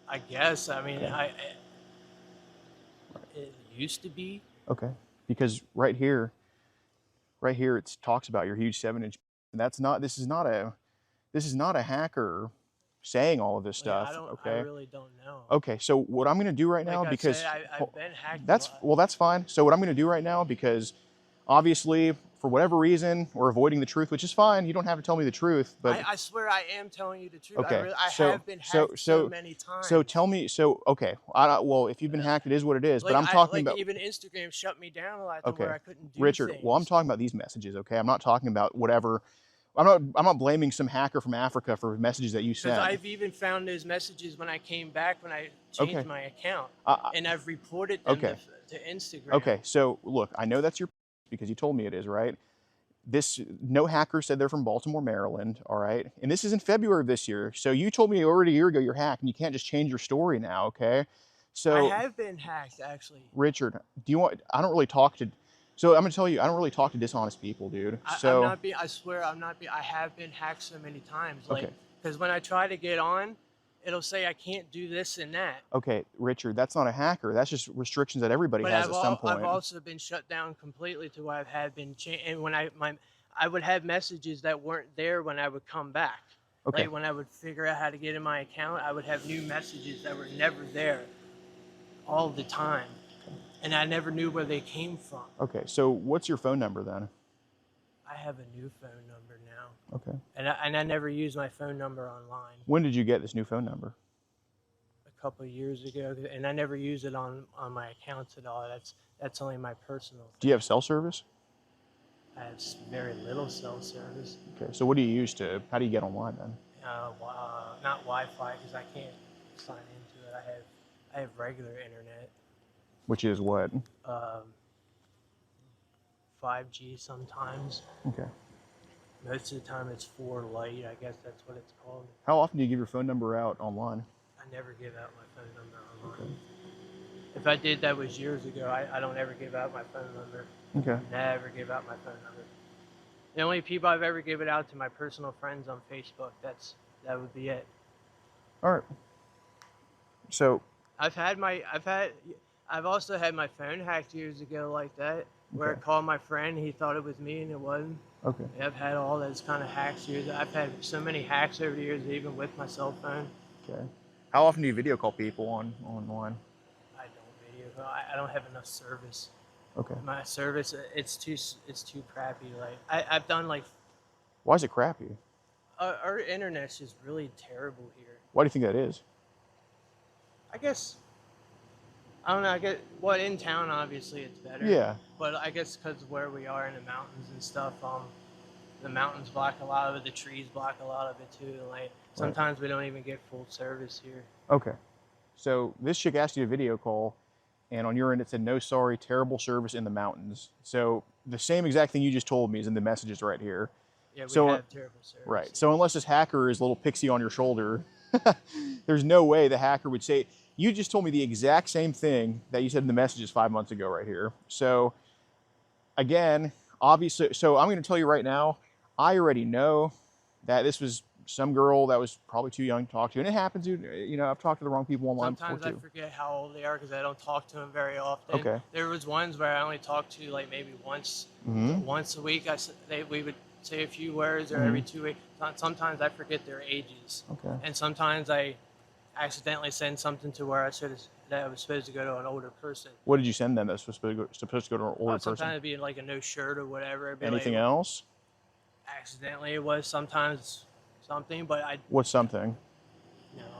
I guess. I mean, it used to be. Okay, because right here it talks about your huge 7-inch, and that's not. This is not a hacker saying all of this stuff. I really don't know. Okay, so what I'm gonna do right now, like because I've been hacked. That's fine. So what I'm gonna do right now, because obviously, for whatever reason, we're avoiding the truth, which is fine. You don't have to tell me the truth, but I swear I am telling you the truth. Okay, I have been hacked so many times. So tell me. So okay, well, if you've been hacked, it is what it is. Like, but I'm talking about even Instagram shut me down a lot to where I couldn't do Richard. things. Well, I'm talking about these messages. Okay, I'm not talking about whatever. I'm not blaming some hacker from Africa for messages that you sent. Because I've even found those messages when I came back when I changed my account, and I've reported them to Instagram. Okay, so look, I know that's your because you told me it is, right? No hacker said they're from Baltimore, Maryland, all right? And this is in February of this year. So you told me already a year ago you're hacked, and you can't just change your story now, okay? So I have been hacked, actually. Richard, I don't really talk to, so I'm gonna tell you, I don't really talk to dishonest people, dude. I swear I'm not I have been hacked so many times. Like, because when I try to get on, it'll say I can't do this and that. Okay, Richard, that's not a hacker. That's just restrictions that everybody But has at some point. I've also been shut down completely to where and when I would have messages that weren't there when I would come back. Okay. Like when I would figure out how to get in my account, I would have new messages that were never there all the time. And I never knew where they came from. Okay, so what's your phone number then? I have a new phone number now. Okay. And I never use my phone number online. When did you get this new phone number? A couple of years ago, and I never use it on my accounts at all. That's only my personal thing. Do you have cell service? I have very little cell service. Okay, so what do you use how do you get online then? Not Wi-Fi, because I can't sign into it. I have regular internet. Which is what? 5G sometimes. Okay. Most of the time it's 4 Lite, I guess that's what it's called. How often do you give your phone number out online? I never give out my phone number online. Okay. If I did, that was years ago. I don't ever give out my phone number. Okay. Never give out my phone number. The only people I've ever given out to my personal friends on Facebook. That would be it. All right. So I've also had my phone hacked years ago like that, where Okay. I called my friend, he thought it was me and it wasn't. Okay. I've had all those kind of hacks years. I've had so many hacks over the years, even with my cell phone. Okay. How often do you video call people online? I don't video call. I don't have enough service. Okay. My service, it's too crappy. Like I've done like. Why is it crappy? Our internet's just really terrible here. Why do you think that is? I guess. I don't know. I get in town. Obviously, it's better. Yeah. But I guess because of where we are in the mountains and stuff, the mountains block a lot of it. The trees block a lot of it too. Like sometimes we don't even get full service here. Okay. So this chick asked you to video call, and on your end it said, "No, sorry, terrible service in the mountains." So the same exact thing you just told me is in the messages right here. Yeah, we have terrible service. Right. So unless this hacker is a little pixie on your shoulder, there's no way the hacker would say. You just told me the exact same thing that you said in the messages 5 months ago right here. So again, obviously, so I'm going to tell you right now, I already know that this was some girl that was probably too young to talk to. And it happens, you know, I've talked to the wrong people online Sometimes before too. I forget how old they are because I don't talk to them very often. Okay. There was ones where I only talked to like maybe once a week. We would say a few words, or every 2 weeks. Sometimes I forget their ages. Okay. And sometimes I accidentally send something to where that I was supposed to go to an older person. What did you send them that was supposed to go to an older person? Sometimes it'd be like a no shirt or whatever. It'd be Anything like, else? Accidentally it was sometimes something, but What's something?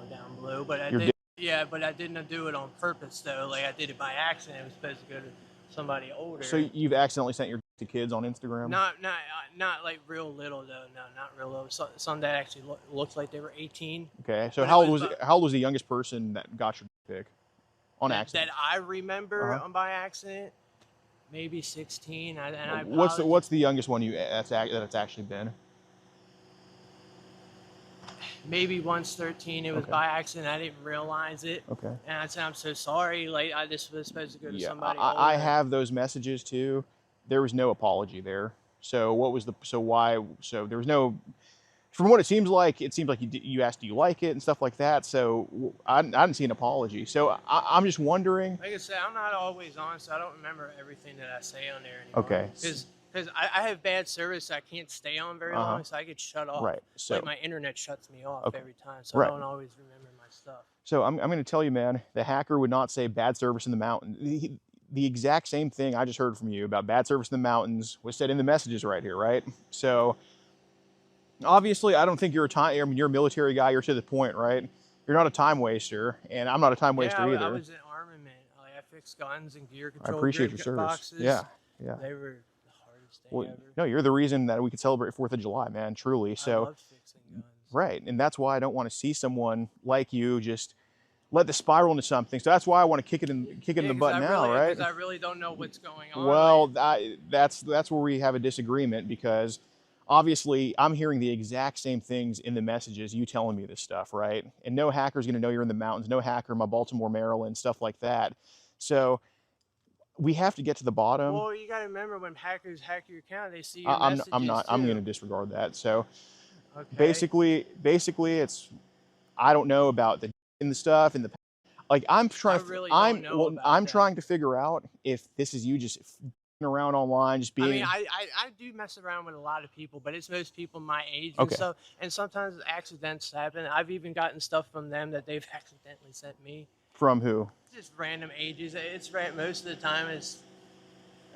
down below. But I Your did, yeah, but I didn't do it on purpose though. Like I did it by accident. It was supposed to go to somebody older. So you've accidentally sent your to kids on Instagram? Not like real little though. No, not real little. Some that actually looked like they were 18. Okay. So But how old was the youngest person that got your pic on accident? That I remember by accident, maybe 16. What's the youngest one that's actually been? Maybe once 13. It was by accident. I didn't realize it. Okay. And I said, I'm so sorry. Like this was supposed to go to somebody. I older. have those messages too. There was no apology there. So there was no. From what it seems like you asked, do you like it and stuff like that. So I didn't see an apology. So I'm just wondering. Like I said, I'm not always on, so I don't remember everything that I say on there anymore. Okay. Because I have bad service, so I can't stay on very long, so I get shut off. Right. So like my internet shuts me off every time, so Right. I don't always remember my stuff. So I'm going to tell you, man, the hacker would not say bad service in the mountains. The exact same thing I just heard from you about bad service in the mountains was said in the messages right here, right? So obviously, I don't think you're you're a military guy. You're to the point, right? You're not a time waster, and I'm not a time waster either. I was in armament. Like, I fixed guns and gear I control. appreciate gear your service. boxes. Yeah. They were the hardest thing Well, ever. no, you're the reason that we could celebrate 4th of July, man. Truly. I So love fixing guns. right, and that's why I don't want to see someone like you just let this spiral into something. So that's why I want to kick it in the butt now, right? Because I really don't know what's going on. Well, that's where we have a disagreement, because obviously I'm hearing the exact same things in the messages, you telling me this stuff, right? And no hacker's going to know you're in the mountains, no hacker in my Baltimore, Maryland, stuff like that. So we have to get to the bottom. Well, you got to remember, when hackers hack your account, they see your messages I'm too. going to disregard that. So Okay. basically I don't know about the in the stuff and the like. I'm trying. I really don't know about I'm that. trying to figure out if this is you just around online, just being. I mean, I do mess around with a lot of people, but it's most people my age and Okay. stuff. And sometimes accidents happen. I've even gotten stuff from them that they've accidentally sent me. From who? Just random ages. It's most of the time it's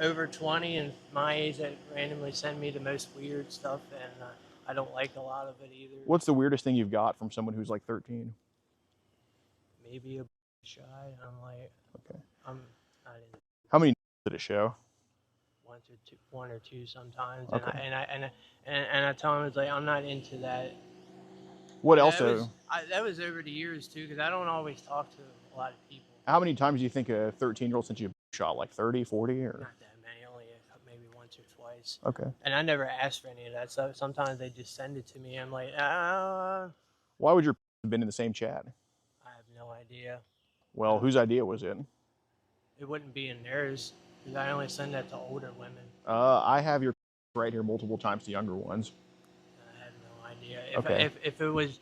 over 20 and my age that randomly send me the most weird stuff, and I don't like a lot of it either. What's the weirdest thing you've got from someone who's like 13? Maybe a shy. I'm like, Okay. I'm not into How many did it show? one or two sometimes, Okay. and I tell them it's like I'm not into that. What And else? that was over the years too, because I don't always talk to a lot of people. How many times do you think a 13-year-old sent you a shot? Like 30, 40, or? Not that many, only maybe once or twice. Okay. And I never asked for any of that stuff. Sometimes they just send it to me. I'm like, Why would your have been in the same chat? I have no idea. Well, whose idea was it? It wouldn't be in theirs, because I only send that to older women. I have your right here multiple times to younger ones. I have no idea. Okay. If it was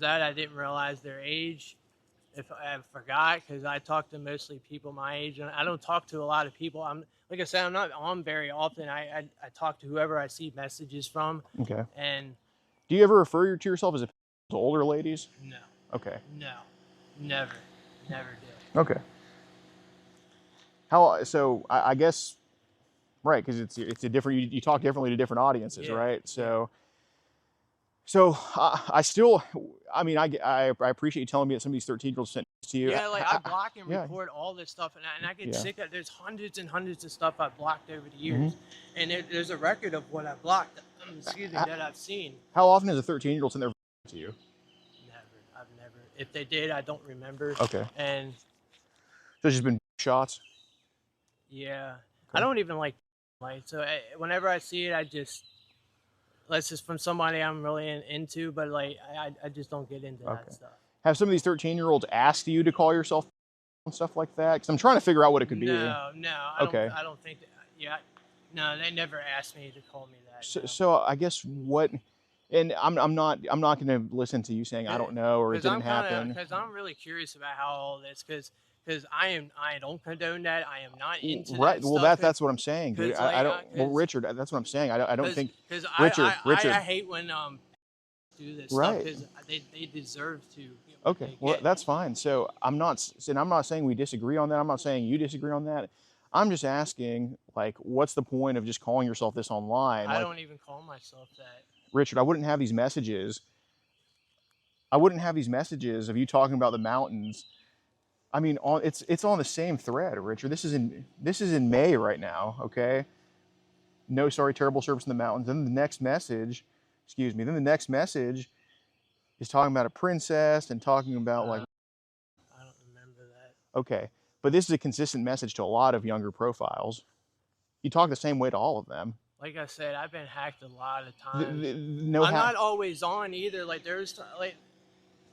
that, I didn't realize their age. If I forgot, because I talk to mostly people my age, and I don't talk to a lot of people. Like I said, I'm not on very often. I talk to whoever I see messages from. Okay. And do you ever refer to yourself as to older ladies? no. Okay. No. Never do. Okay. So I guess, right, because it's a different, you talk differently to different audiences, Yeah, right? So I still, I mean, I appreciate you telling me that some of these 13-year-olds sent this to you. Yeah, like I block and yeah. record all this stuff, and I get Yeah. sick of. There's hundreds and hundreds of stuff I've blocked over the years, and there's a record of what I blocked. Excuse me, that I've seen. How often has a 13-year-old sent their to you? Never. I've never. If they did, I don't remember. Okay. And So it's just been shots? yeah, Okay. I don't even like so whenever I see it, unless it's from somebody I'm really into, but like I just don't get into that stuff. Have some of these 13-year-olds asked you to call yourself and stuff like that? Because I'm trying to figure out what it could be. No, I don't think that. Yeah, no, they never asked me to call me that. So I guess what, and I'm not going to listen to you saying I don't know or it didn't happen. Because I'm really curious about how all this, because I don't condone that. I am not into right. that Well, stuff. that's what I'm saying, dude. Like, I don't. Well, Richard, that's what I'm saying. I don't think. Because Richard. I hate when do this Right. stuff, because they deserve to. Okay. Well, that's fine. So I'm not saying we disagree on that. I'm not saying you disagree on that. I'm just asking, like, what's the point of just calling yourself this online? I don't even call myself that. Richard, I wouldn't have these messages. I wouldn't have these messages of you talking about the mountains. I mean, it's on the same thread, Richard. This is in May right now, okay? No, sorry, terrible service in the mountains. Then the next message, then the next message is talking about a princess and talking about like. I don't remember that. Okay, but this is a consistent message to a lot of younger profiles. You talk the same way to all of them. Like I said, I've been hacked a lot of times. I'm No, not always on either. Like there's like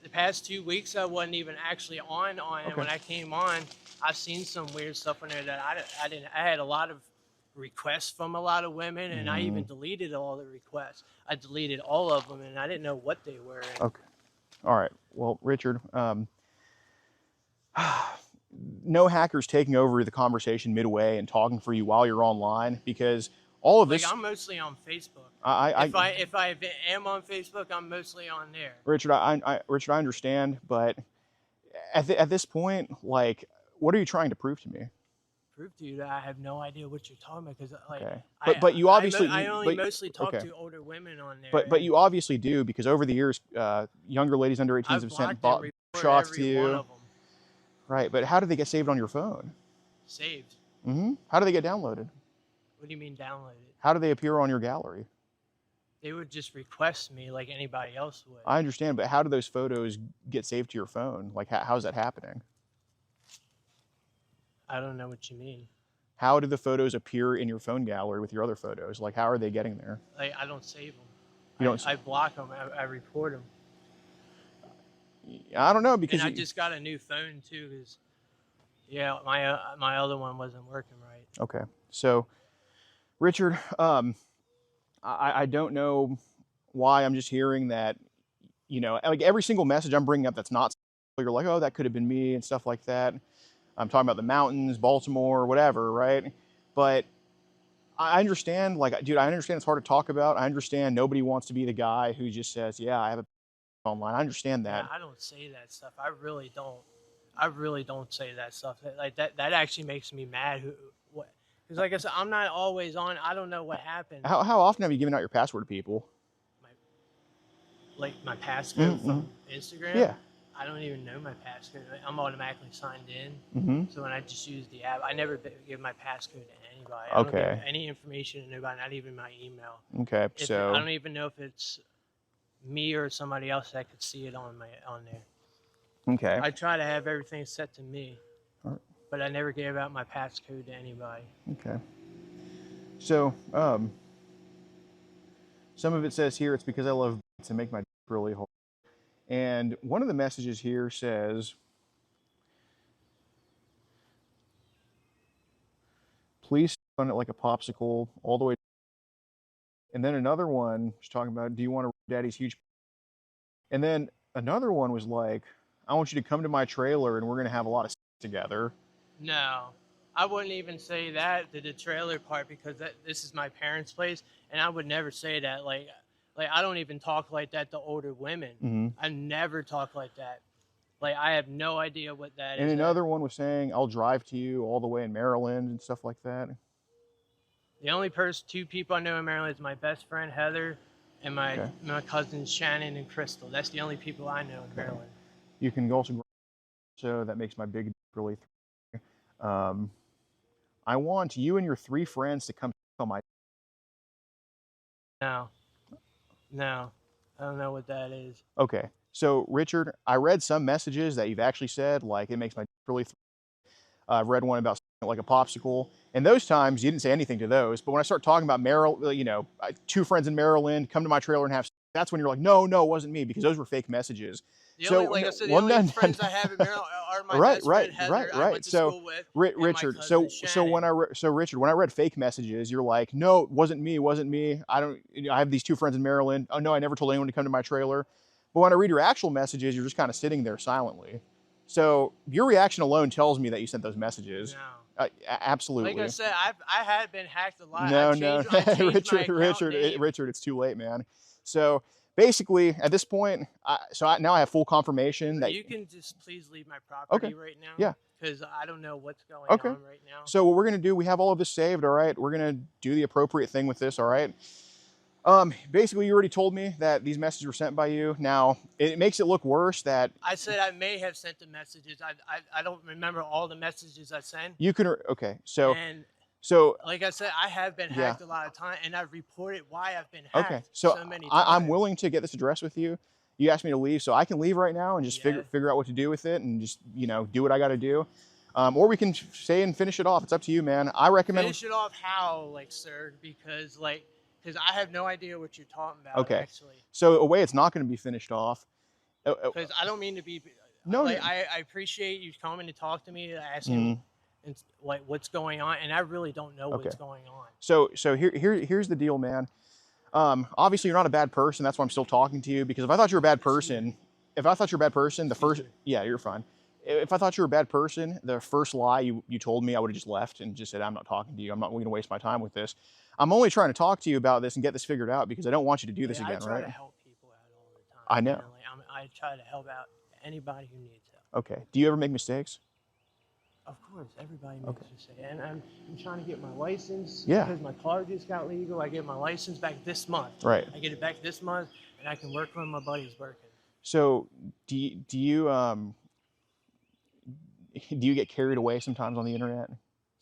the past 2 weeks I wasn't even actually on. And when I came on, I've seen some weird stuff in there that I didn't. I had a lot of requests from a lot of women, and I even deleted all the requests. I deleted all of them, and I didn't know what they were. Okay. All right. Well, Richard, no hackers taking over the conversation midway and talking for you while you're online, because all of this. Like I'm mostly on Facebook. If I am on Facebook, I'm mostly on there. Richard, Richard, I understand, but at this point, like, what are you trying to prove to me? Prove to you that I have no idea what you're talking about, because like, okay. But you obviously I only mostly talk to older women on there. But you obviously do, because over the years, younger ladies under 18 have sent shots to you. Right, but how do they get saved on your phone? Saved. How do they get downloaded? What do you mean downloaded? How do they appear on your gallery? They would just request me like anybody else would. I understand, but how do those photos get saved to your phone? Like, how's that happening? I don't know what you mean. How do the photos appear in your phone gallery with your other photos? Like, how are they getting there? Like, I don't save them. You don't? I block them. I report them. I don't know, because I just got a new phone too, because my other one wasn't working right. Okay, so Richard, I don't know why I'm just hearing that you know, like every single message I'm bringing up that's not, you're like, oh, that could have been me and stuff like that. I'm talking about the mountains, Baltimore, whatever, right? But I understand, like, dude, I understand it's hard to talk about. I understand nobody wants to be the guy who just says, yeah, I have a online. I understand that. Yeah, I don't say that stuff. I really don't. I really don't say that stuff. Like that actually makes me mad. What? Because like I said, I'm not always on. I don't know what happened. How often have you given out your password to people? My passcode from Instagram? Yeah. I don't even know my passcode. I'm automatically signed in. Mm-hmm. So when I just use the app, I never give my passcode to anybody. I Okay. don't give any information to nobody, not even my email. Okay, I don't even know if it's me or somebody else that could see it on there. Okay. I try to have everything set to me, but I never gave out my passcode to anybody. Okay. So, some of it says here, it's because I love to make my dick really hard. And one of the messages here says, please run it like a popsicle all the way. And then another one was talking about, do you want to daddy's huge? And then another one was like, I want you to come to my trailer and we're going to have a lot of together. No, I wouldn't even say that, the trailer part, because this is my parents' place, and I would never say that. Like I don't even talk like that to older women. Mm-hmm. I never talk like that. Like, I have no idea what that is. And another one was saying, I'll drive to you all the way in Maryland and stuff like that. The only two people I know in Maryland is my best friend, Heather, and my cousins, Shannon and Crystal. That's the only people I know in Maryland. You can also, so that makes my big really. I want you and your 3 friends to come on my. No, I don't know what that is. Okay, so Richard, I read some messages that you've actually said, like, it makes my really. I've read one about like a popsicle, and those times you didn't say anything to those. But when I start talking about Maryland, you know, 2 friends in Maryland, come to my trailer and have. That's when you're like, no, it wasn't me, because those were fake messages. The only friends I have in Maryland are my best friend Heather, I went to school with, Richard, Richard, when I read fake messages, you're like, no, it wasn't me. I have these 2 friends in Maryland. Oh no, I never told anyone to come to my trailer. But when I read your actual messages, you're just kind of sitting there silently. So your reaction alone tells me that you sent those messages. No. Absolutely. Like I said, I had been hacked a lot. No, Richard, it's too late, man. So basically, at this point, now I have full confirmation that you can just please leave my property right now. Yeah. Because I don't know what's going on right now. So what we're gonna do, we have all of this saved. All right, we're gonna do the appropriate thing with this. All right. Basically, you already told me that these messages were sent by you. Now, it makes it look worse that I said I may have sent the messages. I don't remember all the messages I sent. You can okay. So like I said, I have been hacked a lot of times, and I've reported why I've been hacked so many times. I'm willing to get this addressed with you. You asked me to leave, so I can leave right now and just figure out what to do with it, and just, you know, do what I got to do. Or we can stay and finish it off. It's up to you, man. I recommend finish it off. How, like, sir? Because I have no idea what you're talking about. Okay. Actually. So a way it's not going to be finished off. Because I don't mean to be. No. I appreciate you coming to talk to me, asking. And like what's going on, and I really don't know what's going on. So here's the deal, man. Obviously you're not a bad person. That's why I'm still talking to you, because if I thought you were a bad person, you're fine. If I thought you were a bad person, the first lie you told me, I would have just left and just said, I'm not talking to you. I'm not going to waste my time with this. I'm only trying to talk to you about this and get this figured out, because I don't want you to do this again, right? I try to help people out all the time. I know. I try to help out anybody who needs help. Okay. Do you ever make mistakes? Of course, everybody makes mistakes. And I'm trying to get my license. Yeah. Because my car just got legal. I get my license back this month. Right. I get it back this month, and I can work when my buddy's working. So do you get carried away sometimes on the internet?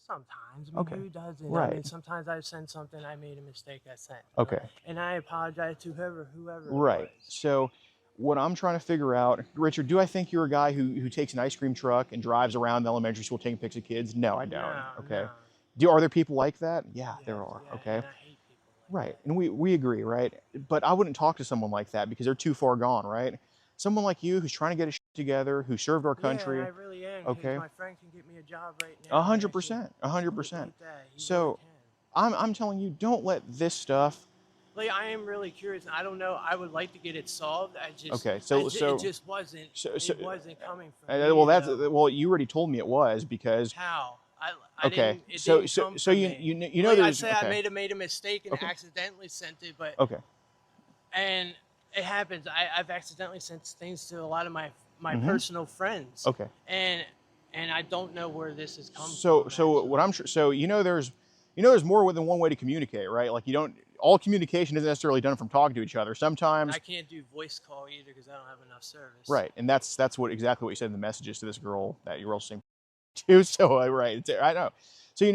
Sometimes. I mean, who doesn't? Right. I mean, sometimes I send something, I made a mistake, I sent. Okay. And I apologize to whoever Right. So what I'm trying to figure out, Richard, do I think you're a guy who takes an ice cream truck and drives around the elementary school taking pics of kids? No, I don't. Okay. No. Are there people like that? Yeah, there are. Yeah, okay. And I hate people like right. And we agree, right? But I wouldn't talk to someone like that, because they're too far gone, right? Someone like you who's trying to get his shit together, who served our country. Yeah, I really am. Okay. My friend can get me a job right now. 100%. 100%. So I'm telling you, don't let this stuff Like, I am really curious. I don't know. I would like to get it solved. Okay, it just wasn't. It wasn't coming from me. well, that's though. well, you already told me it was because How? I okay, didn't. It so didn't come so from you me. you know Like I there's say, okay. I made a mistake and Okay. accidentally sent it, but Okay. and it happens. I've accidentally sent things to a lot of my Mhm. personal friends. Okay. And I don't know where this has come So from. so what I'm sure so there's more than one way to communicate, right? Like you don't all communication isn't necessarily done from talking to each other. Sometimes I can't do voice call either because I don't have enough service. right, and that's what exactly what you said in the messages to this girl that you're also saying to. So right, I know. So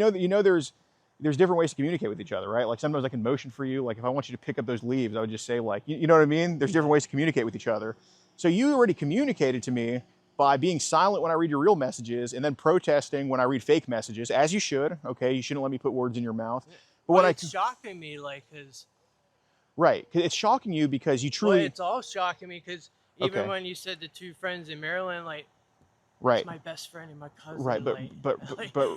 there's different ways to communicate with each other, right? Like sometimes I can motion for you. Like if I want you to pick up those leaves, I would just say like, you know what I mean? There's different ways to communicate with each other. So you already communicated to me by being silent when I read your real messages and then protesting when I read fake messages, as you should. Okay, you shouldn't let me put words in your mouth. But Well, when it's shocking me, like, because right, 'cause it's shocking you because you well, truly it's all shocking me because even Okay. when you said the two friends in Maryland, like, right. it's my best friend and my cousin. Right, but like, but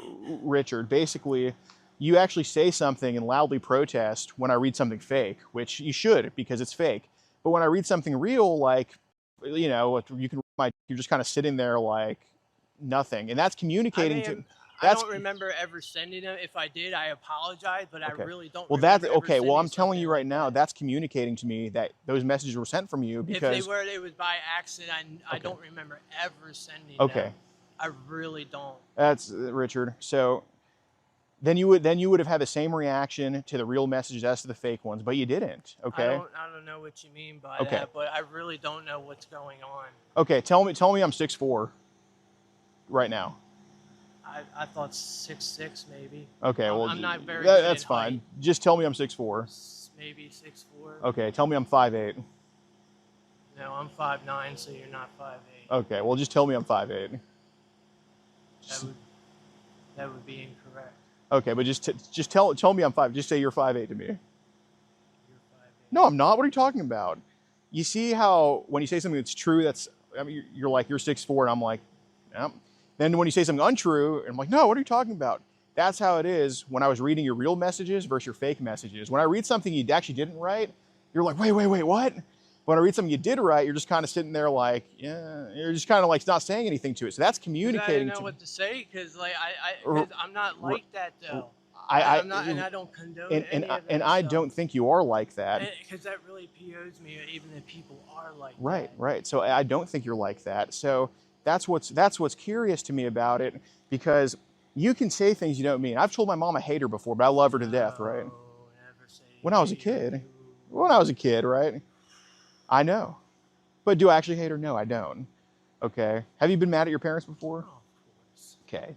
Richard, basically, you actually say something and loudly protest when I read something fake, which you should because it's fake. But when I read something real, like you know, you can you're just kind of sitting there like nothing, and that's communicating to. I That's don't remember ever sending them. If I did, I apologize, but okay. I really don't. Well, remember that's ever okay. Well, I'm sending telling you something right like now, that. that's communicating to me that those messages were sent from you because If they were, it was by accident. I Okay. don't remember ever sending okay. them. I really don't. That's Richard. So then you would have had the same reaction to the real messages as to the fake ones, but you didn't. Okay. I don't know what you mean by Okay. that, but I really don't know what's going on. Okay. Tell me I'm 6'4" right now. I thought 6'6" maybe. Okay. Well, I'm not very good that's at fine. height. Just tell me I'm 6'4". Maybe 6'4". Okay. Tell me I'm 5'8". No, I'm 5'9", so you're not 5'8". Okay. Well, just tell me I'm 5'8". That would be incorrect. Okay, but just tell me I'm 5. Just say you're 5'8" to me. You're 5'8". No, I'm not. What are you talking about? You see how when you say something that's true, you're like you're 6'4", and I'm like, yeah. Then when you say something untrue, I'm like, no, what are you talking about? That's how it is when I was reading your real messages versus your fake messages. When I read something you actually didn't write, you're like, wait, what? When I read something you did write, you're just kind of sitting there like, yeah, you're just kind of like not saying anything to it. So that's communicating. I didn't know what to say because I'm not like that though. I'm not, and I don't condone any of that and I stuff. don't think you are like that. Because that really POs me, even if people are like Right, that. right. So I don't think you're like that. So that's what's curious to me about it because you can say things you don't mean. I've told my mom I hate her before, but I love her to death, right? Never say When I was a kid. When I was a kid, right? I know. But do I actually hate her? No, I don't. Okay. Have you been mad at your parents before? Oh, of course.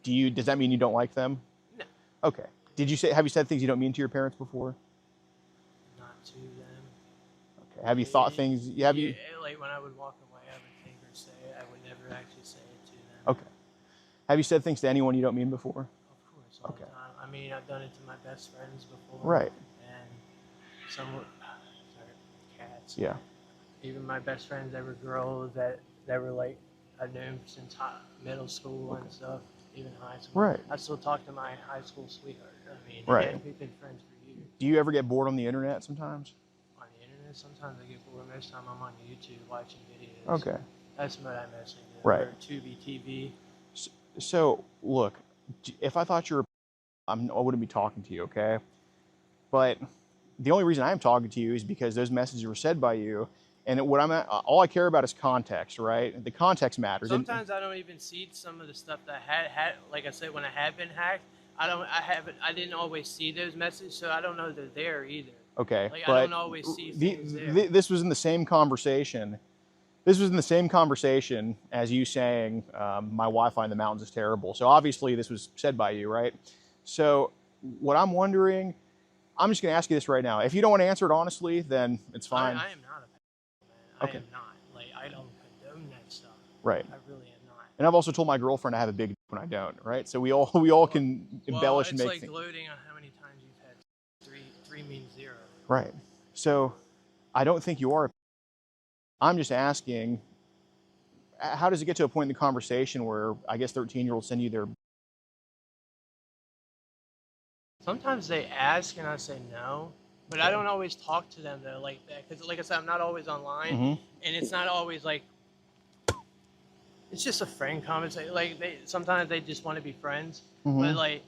Okay. Does that mean you don't like them? No. Okay. Have you said things you don't mean to your parents before? Not to them. Okay. Have you thought things? Have you? Like when I would walk away, I would think or say it. I would never actually say it to them. Okay. Have you said things to anyone you don't mean before? Of course, all the time. I mean, I've done it to my best friends before. Right. And some cats. Yeah. Even my best friends, they were girls that were like I've known since middle school and stuff, even high school. Right. I still talk to my high school sweetheart. I mean, Right. again, we've been friends for years. Do you ever get bored on the internet sometimes? On the internet, sometimes I get bored. Most of the time, I'm on YouTube watching videos. Okay. That's what I mostly do. Right. Or Tubi TV. So look, if I thought you were, I wouldn't be talking to you, okay? But the only reason I'm talking to you is because those messages were said by you, and all I care about is context, right? The context matters. Sometimes I don't even see some of the stuff that I had like I said, when I had been hacked. I didn't always see those messages, so I don't know they're there either. Okay, Like, but I don't always see things there. This was in the same conversation. This was in the same conversation as you saying my Wi-Fi in the mountains is terrible. So obviously this was said by you, right? So what I'm wondering, I'm just going to ask you this right now. If you don't want to answer it honestly, then it's fine. I am not a pedophile, man. Okay. I am not. Like, I don't condone that stuff. Right. I really am not. And I've also told my girlfriend I have a big when I don't, right? So we all can embellish and make it's like things. gloating on how many times you've had three means zero. Right. So I don't think you are. I'm just asking, how does it get to a point in the conversation where I guess 13-year-olds send you their... Sometimes they ask and I say no. But I don't always talk to them though like that because, like I said, I'm not always online, and it's not always like it's just a friend conversation. Like sometimes they just want to be friends, but like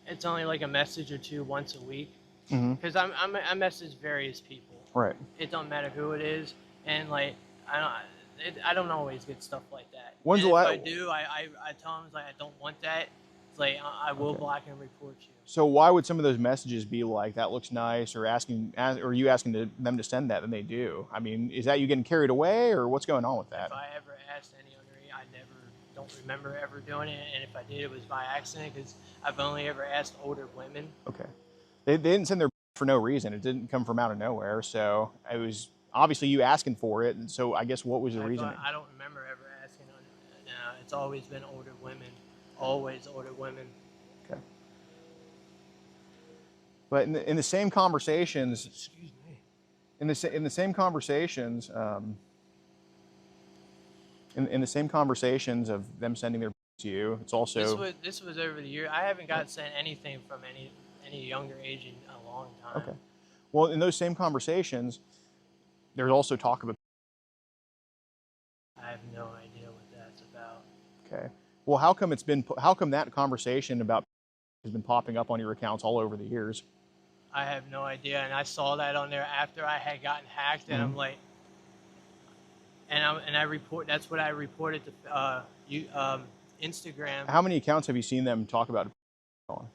it's only like a message or two once a week. Because I message various people. Right. It don't matter who it is, and like I don't always get stuff like that. When's and the if la- I do, I tell them like I don't want that. It's like I will block and report you. So why would some of those messages be like, that looks nice, or or you asking them to send that, and they do? I mean, is that you getting carried away, or what's going on with that? If I ever asked any underage, I don't remember ever doing it, and if I did, it was by accident because I've only ever asked older women. Okay. They didn't send their for no reason. It didn't come from out of nowhere. So it was obviously you asking for it. And so I guess what was the reason? I don't remember ever asking on it. No, it's always been older women. Always older women. Okay. But in the same conversations, Excuse me. in the same conversations, in the same conversations of them sending their to you, it's also This was over the year. I haven't got sent anything from any younger age in a long time. okay. Well, in those same conversations, there's also talk of I have no idea what that's about. okay. Well, how come that conversation about has been popping up on your accounts all over the years? I have no idea, and I saw that on there after I had gotten hacked, and I'm like, and I report. That's what I reported to Instagram. How many accounts have you seen them talk about it on?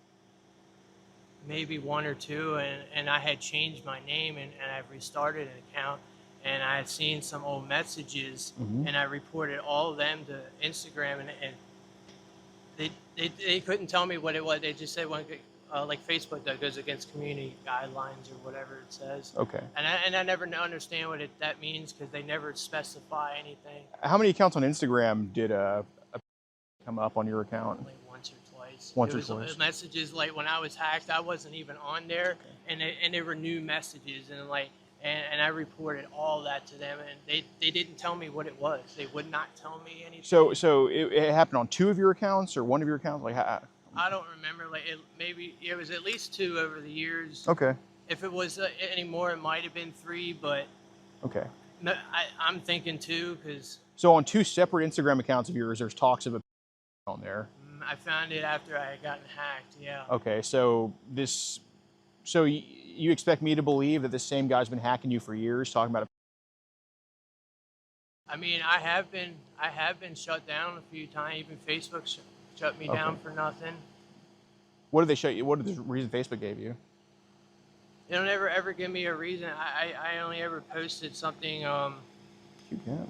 Maybe one or two, and I had changed my name and I've restarted an account, and I had seen some old messages, and I reported all of them to Instagram, and they couldn't tell me what it was. They just said like Facebook that goes against community guidelines or whatever it says. Okay. And I never understand what that means because they never specify anything. How many accounts on Instagram did come up on your account? Like once or twice. Once or twice. Messages like when I was hacked, I wasn't even on there, and they were new messages, and like and I reported all that to them, and they didn't tell me what it was. They would not tell me anything. So it happened on 2 of your accounts or 1 of your accounts? Like I don't remember. Like maybe it was at least 2 over the years. Okay. If it was any more, it might have been 3, but okay. no, I'm thinking 2 because. So on 2 separate Instagram accounts of yours, there's talks of a on there. I found it after I had gotten hacked. Yeah. Okay, so you expect me to believe that this same guy's been hacking you for years, talking about I mean, I have been shut down a few times. Even Facebook shut me down for nothing. What did they shut you? What is the reason Facebook gave you? They don't ever give me a reason. I only ever posted something. You can. Here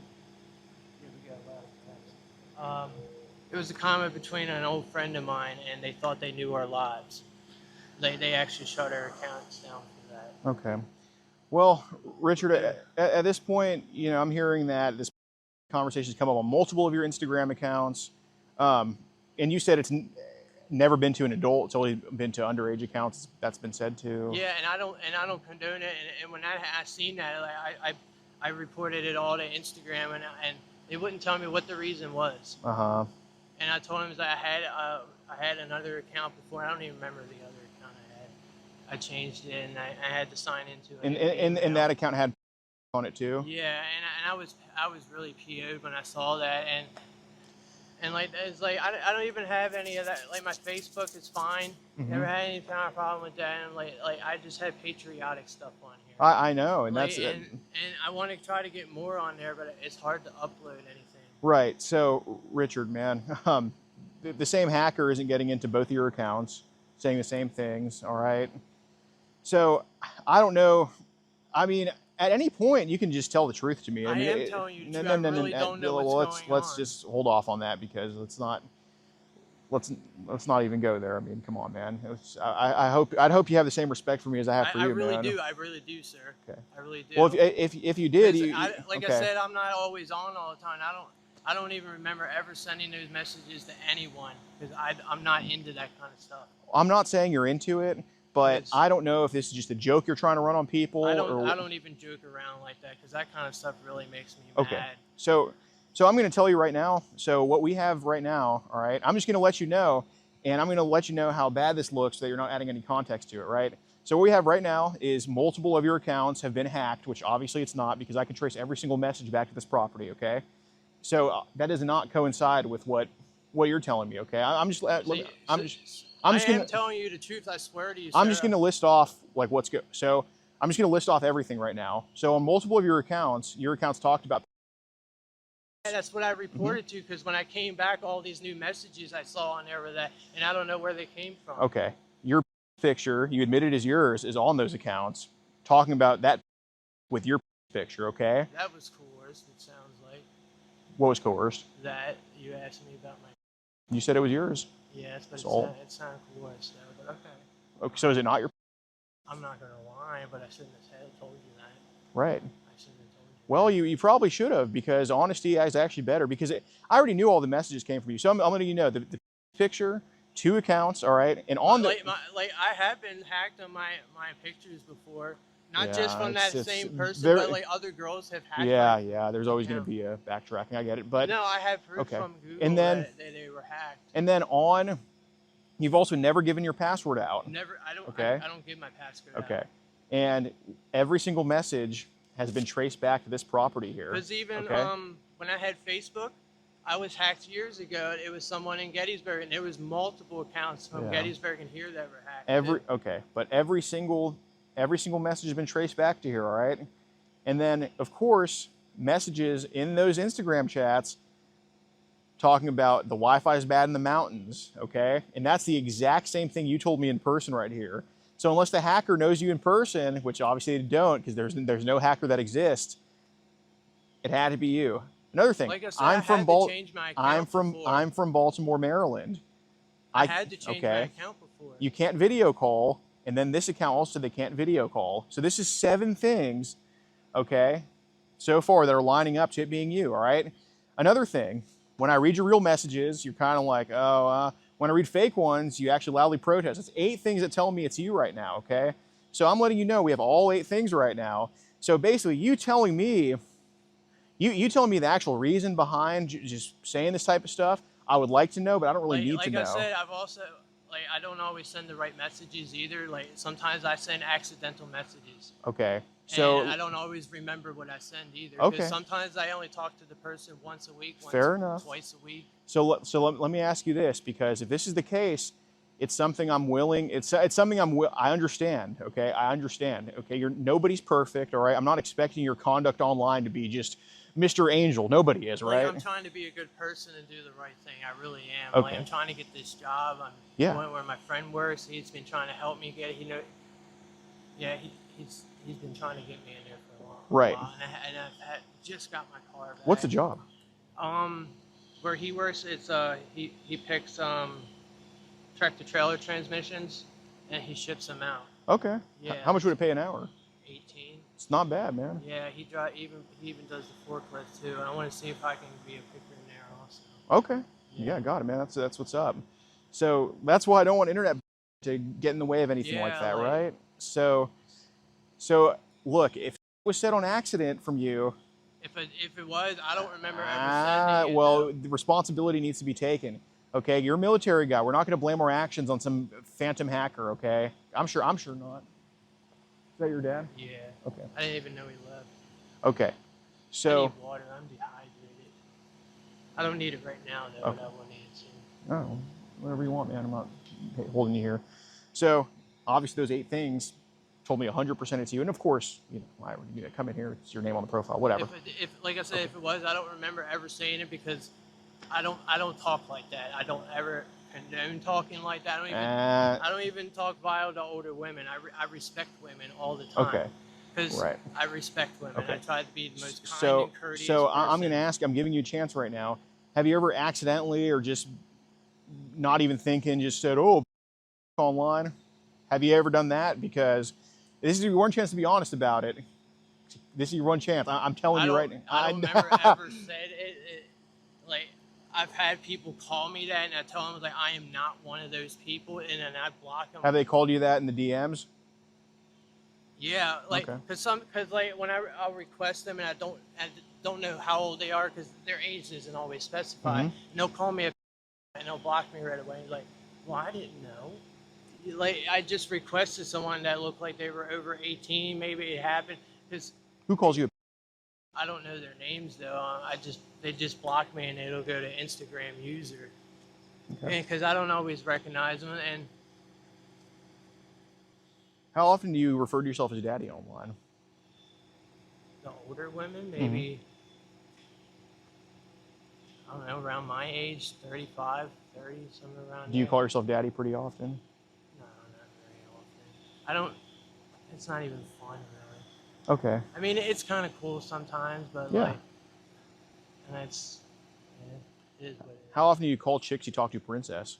we go. It was a comment between an old friend of mine, and they thought they knew our lives. They actually shut our accounts down for that. Okay. Well, Richard, at this point, I'm hearing that this conversation has come up on multiple of your Instagram accounts, and you said it's never been to an adult; it's only been to underage accounts. That's been said too. Yeah, and I don't condone it. And when I seen that, like, I reported it all to Instagram, and they wouldn't tell me what the reason was. And I told them that I had another account before. I don't even remember the other account I had. I changed it, and I had to sign into it. And that account had on it too. Yeah, and I was really PO'd when I saw that, and like it's like I don't even have any of that. Like my Facebook is fine. Never had any kind of problem with that. And like I just had patriotic stuff on here. I know, and like, that's it. And I want to try to get more on there, but it's hard to upload anything. Right. So, Richard, man, the same hacker isn't getting into both of your accounts, saying the same things. All right. So, I don't know. I mean, at any point, you can just tell the truth to me. I am telling you the truth. I really don't know what's going on. Let's just hold off on that because let's not even go there. I mean, come on, man. I'd hope you have the same respect for me as I have for you, man. I really do, sir. Okay. I really do. Well, if you did, I said, I'm not always on all the time. I don't even remember ever sending those messages to anyone because I'm not into that kind of stuff. I'm not saying you're into it, but I don't know if this is just a joke you're trying to run on people. I don't even joke around like that because that kind of stuff really makes me mad. So I'm going to tell you right now. So what we have right now, all right, I'm just going to let you know, and I'm going to let you know how bad this looks so that you're not adding any context to it, right? So what we have right now is multiple of your accounts have been hacked, which obviously it's not because I can trace every single message back to this property, okay? So that does not coincide with what you're telling me, okay? I'm just telling you the truth. I swear to you, I'm just going to list off like what's good. So I'm just going to list off everything right now. So on multiple of your accounts talked about. Yeah, that's what I reported to, because when I came back, all these new messages I saw on there with that, and I don't know where they came from. Okay, your picture, you admitted is yours, is on those accounts, talking about that with your picture, okay? That was coerced, it sounds like. What was coerced? That you asked me about my... You said it was yours. Yes, but So, it sounded coerced, though, but okay. Okay, so is it not your... I'm not going to lie, but I shouldn't have told you that. Right. I shouldn't have told you. Well, you probably should have, because honesty is actually better, because I already knew all the messages came from you. So I'm letting you know, the picture, 2 accounts, all right? And on I have been hacked on my pictures before. Not just from that same person, but like other girls have hacked. Yeah. There's always going to be a backtracking. I get it, but no, I have proof from Google and then, that they were hacked. And then you've also never given your password out. Never. I don't. Okay. I don't give my password out. Okay. And every single message has been traced back to this property here. Because even when I had Facebook, I was hacked years ago. It was someone in Gettysburg, and there was multiple accounts from Gettysburg and here that were hacked. But every single message has been traced back to here, all right? And then, of course, messages in those Instagram chats talking about the Wi-Fi is bad in the mountains, okay? And that's the exact same thing you told me in person right here. So unless the hacker knows you in person, which obviously they don't, because there's no hacker that exists, it had to be you. Another thing, like I said, I'm from Baltimore, Maryland. I had to change my account before. You can't video call. And then this account also, they can't video call. So this is 7 things, okay, so far that are lining up to it being you, all right? Another thing, when I read your real messages, you're kind of like, when I read fake ones, you actually loudly protest. It's 8 things that tell me it's you right now, okay? So I'm letting you know we have all 8 things right now. So basically, you telling me the actual reason behind just saying this type of stuff, I would like to know, but I don't really need to know. Like I said, I've also... I don't always send the right messages either. Like sometimes I send accidental messages. Okay. So and I don't always remember what I send either. Okay. Because sometimes I only talk to the person once a week, twice a week. So let me ask you this, because if this is the case, it's something I'm willing. It's something I understand. Okay, I understand. Okay, nobody's perfect. All right, I'm not expecting your conduct online to be just Mr. Angel. Nobody is, right? I'm trying to be a good person and do the right thing. I really am. Okay. Like I'm trying to get this job. I'm going where my friend works. He's been trying to help me get it. He's been trying to get me in there for a while. Right. And I've just got my car back. What's the job? Where he works, it's he picks tractor trailer transmissions and he ships them out. Okay. Yeah. How much would it pay an hour? 18. It's not bad, man. Yeah, he even does the forklift too. And I want to see if I can be a picker in there also. Okay. Yeah, got it, man. That's what's up. So that's why I don't want internet to get in the way of anything like that, right? So look, if it was said on accident from you. If it was, I don't remember ever sending it. Well, the responsibility needs to be taken. Okay, you're a military guy. We're not going to blame our actions on some phantom hacker. Okay, I'm sure not. Is that your dad? Yeah. Okay. I didn't even know he left. Okay. So. I need water. I'm dehydrated. I don't need it right now though, but I will need it soon. Oh, whatever you want, man. I'm not holding you here. So obviously those 8 things told me 100% it's you. And of course, why would you come in here? It's your name on the profile, whatever. If like I said, if it was, I don't remember ever saying it because I don't talk like that. I don't ever condone talking like that. I don't even talk vile to older women. I respect women all the time. Okay. Because I respect women. Okay. I try to be the most kind and courteous So person. I'm going to ask, I'm giving you a chance right now. Have you ever accidentally or just not even thinking, just said, online? Have you ever done that? Because this is your one chance to be honest about it. This is your one chance. I'm telling you right now. I don't remember ever said it. Like, I've had people call me that, and I tell them, like, I am not one of those people, and then I block them. Have they called you that in the DMs? Yeah, like, because like when I'll request them, and I don't know how old they are because their age isn't always specified. And they'll call me and they'll block me right away. Like, well, I didn't know. Like, I just requested someone that looked like they were over 18. Maybe it happened because Who calls you? I don't know their names though. They just block me and it'll go to Instagram user. Okay. Because I don't always recognize them. And How often do you refer to yourself as daddy online? the older women, maybe, I don't know, around my age, 35, 30, somewhere around Do you there. call yourself daddy pretty often? No, not very often. I don't, it's not even fun, really. Okay. I mean, it's kind of cool sometimes, but Yeah. like, and it's, yeah, it is what it is. How often do you call chicks you talk to princess?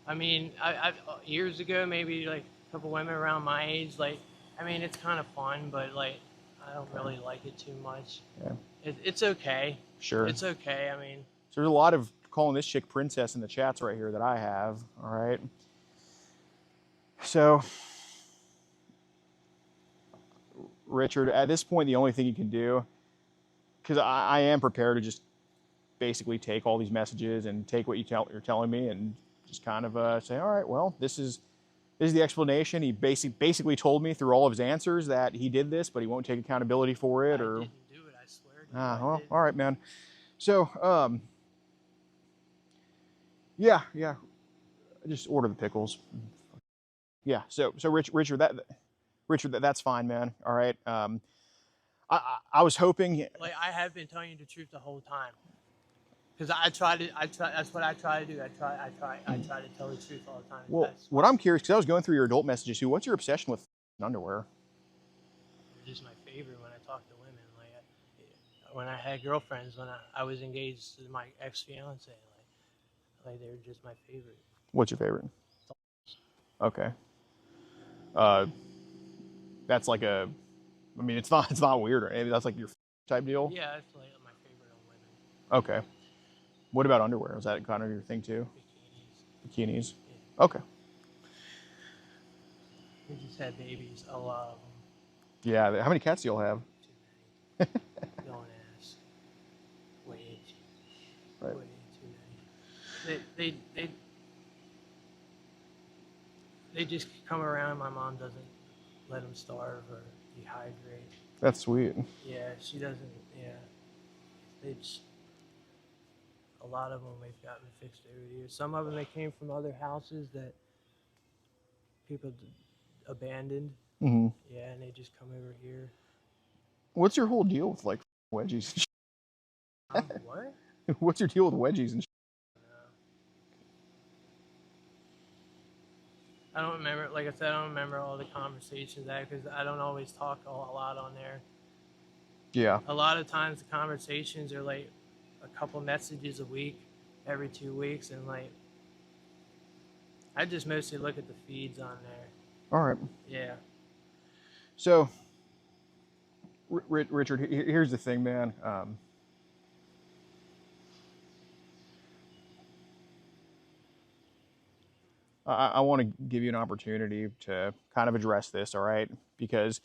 I mean, I years ago, maybe like a couple women around my age, like, I mean, it's kind of fun, but like, I don't really like it too much. Yeah. It's okay. Sure. It's okay. I mean, So there's a lot of calling this chick princess in the chats right here that I have. All right. So, Richard, at this point, the only thing you can do, because I am prepared to just basically take all these messages and take what you're telling me and just kind of say, all right, well, this is the explanation. He basically told me through all of his answers that he did this, but he won't take accountability for it. I Or didn't do it. I swear to you. I well, didn't. all right, man. So, yeah, just order the pickles. Yeah. So Richard, that's fine, man. All right. I was hoping. Like, I have been telling you the truth the whole time. Because I try. That's what I try to do. I try to tell the truth all the time. Well, what I'm curious, because I was going through your adult messages too. What's your obsession with underwear? It's just my favorite when I talk to women. Like, when I had girlfriends, when I was engaged to my ex-fiance, like they were just my favorite. What's your favorite? Okay. That's like a. I mean, it's not weird or anything. That's like your type deal. Yeah, that's like my favorite on women. Okay. What about underwear? Is that kind of your thing too? Bikinis. Bikinis. Yeah. Okay. We just had babies, a lot of them. Yeah. How many cats do y'all have? Too many. Don't ask. Way Right. too many. They just come around. My mom doesn't let them starve or dehydrate. That's sweet. Yeah, she doesn't. Yeah, they just, a lot of them we've gotten fixed over the years. Some of them they came from other houses that people abandoned. Mm-hmm. Yeah, and they just come over here. What's your whole deal with like wedgies? What? What's your deal with wedgies and? I don't remember. Like I said, I don't remember all the conversations because I don't always talk a lot on there. Yeah. A lot of times the conversations are like a couple messages a week, every 2 weeks, and like I just mostly look at the feeds on there. All right. Yeah. So, Richard, here's the thing, man. I want to give you an opportunity to kind of address this, all right? Because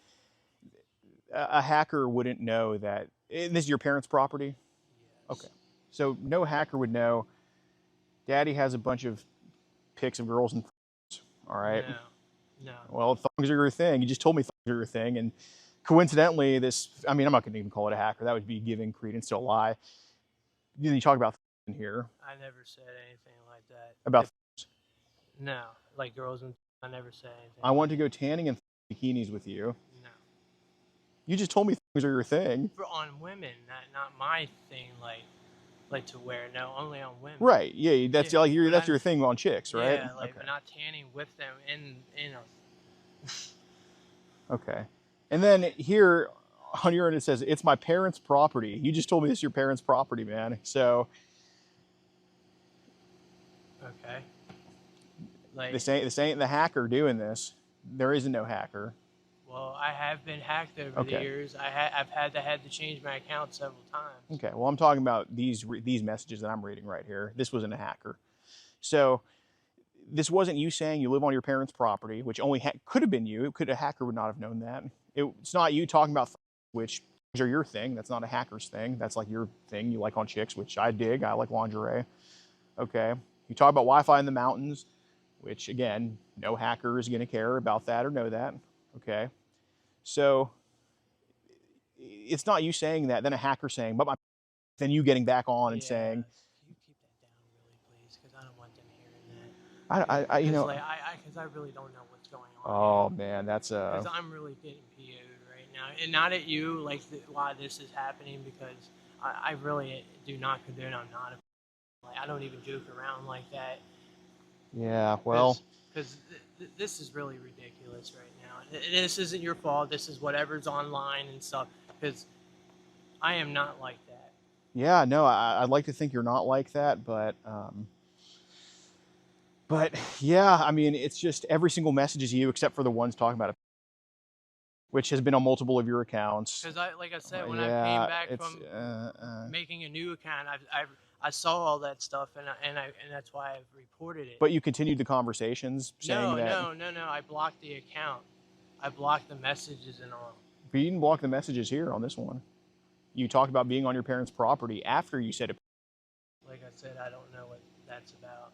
a hacker wouldn't know that. And this is your parents' property? Yes. Okay. So no hacker would know Daddy has a bunch of pics of girls and thongs, all right? No. Well, thongs are your thing. You just told me thongs are your thing. And coincidentally, I'm not going to even call it a hacker. That would be giving credence to a lie. You talk about in here. I never said anything like that. About No, like girls and I never said anything. I want to go tanning in bikinis with you. No. You just told me things are your thing. For on women, not my thing. Like to wear. No, only on women. Right. Yeah. That's like that's I- your thing on chicks, right? Yeah, like okay. not tanning with them in a. Okay. And then here on your end it says it's my parents' property. You just told me it's your parents' property, man. So Okay. Like, this ain't the hacker doing this. There isn't no hacker. well, I have been hacked over the Okay. years. I've had to change my account several times. Okay. Well, I'm talking about these messages that I'm reading right here. This wasn't a hacker. So this wasn't you saying you live on your parents' property, which only could have been you. A hacker would not have known that. It's not you talking about which are your thing. That's not a hacker's thing. That's like your thing you like on chicks, which I dig. I like lingerie. Okay. You talk about Wi-Fi in the mountains, which again, no hacker is going to care about that or know that. Okay, so it's not you saying that, then a hacker saying, but then you getting back on and saying, Can you keep that down, really, please? Because I don't want them hearing that. you know, Because I really don't know what's going on. oh man, that's Because I'm really getting PO'd right now, and not at you, like why this is happening. Because I really do not condone. I'm not. I don't even joke around like that. yeah, well, because this is really ridiculous right now. This isn't your fault. This is whatever's online and stuff. Because I am not like that. yeah, no, I'd like to think you're not like that, but yeah, I mean, it's just every single message is you except for the ones talking about it, which has been on multiple of your accounts. Because like I said, when I came back from making a new account, I saw all that stuff, and that's why I've reported it. But you continued the conversations saying that. No. I blocked the account. I blocked the messages and all. But you didn't block the messages here on this one. You talked about being on your parents' property after you said it. Like I said, I don't know what that's about.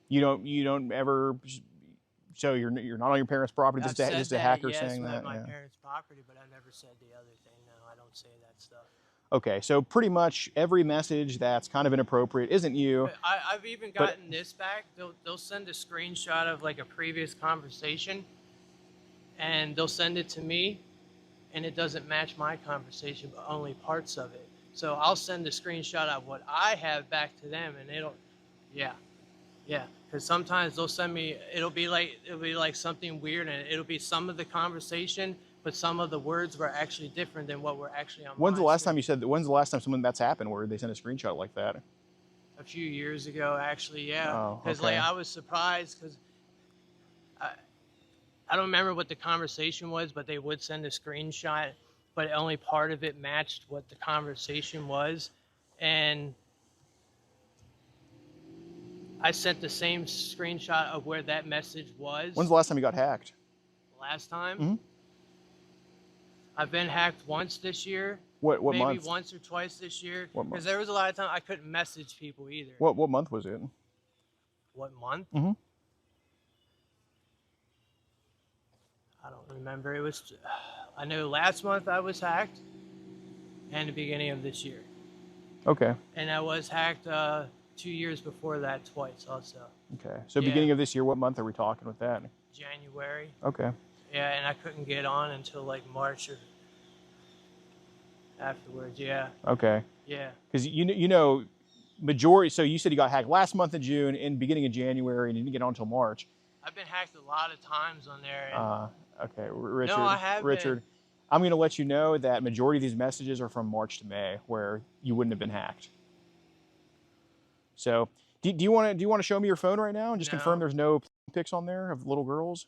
You don't ever. So you're not on your parents' property. This is a hacker saying that. My parents' property, but I never said the other thing. No, I don't say that stuff. Okay, so pretty much every message that's kind of inappropriate isn't you. I've even gotten this back. They'll send a screenshot of like a previous conversation, and they'll send it to me, and it doesn't match my conversation, but only parts of it. So I'll send a screenshot of what I have back to them, and yeah. Because sometimes they'll send me. It'll be like something weird, and it'll be some of the conversation, but some of the words were actually different than what were actually on. When's the last time someone that's happened where they sent a screenshot like that? A few years ago, actually, yeah. Oh, Because okay. I was surprised because I don't remember what the conversation was, but they would send a screenshot, but only part of it matched what the conversation was, and I sent the same screenshot of where that message was. When's the last time you got hacked? Last time? Mm-hmm. I've been hacked once this year. What maybe month? Maybe once or twice this year. What month? Because there was a lot of time I couldn't message people either. What month was it? What month? Mm-hmm. I don't remember. It was. I know last month I was hacked, and the beginning of this year. Okay. And I was hacked 2 years before that twice also. Okay. So beginning of this year, what month are we talking with that? January. Okay. Yeah, and I couldn't get on until like March or afterwards. Yeah. Okay. Yeah. Because you know, majority. So you said you got hacked last month in June, in beginning of January, and you didn't get on until March. I've been hacked a lot of times on there. And Okay, Richard. No, I have Richard, I'm going to let you know that majority of these messages are from March to May, where you wouldn't have been hacked. So, do you want to show me your phone right now and just confirm there's no pics on there of little girls?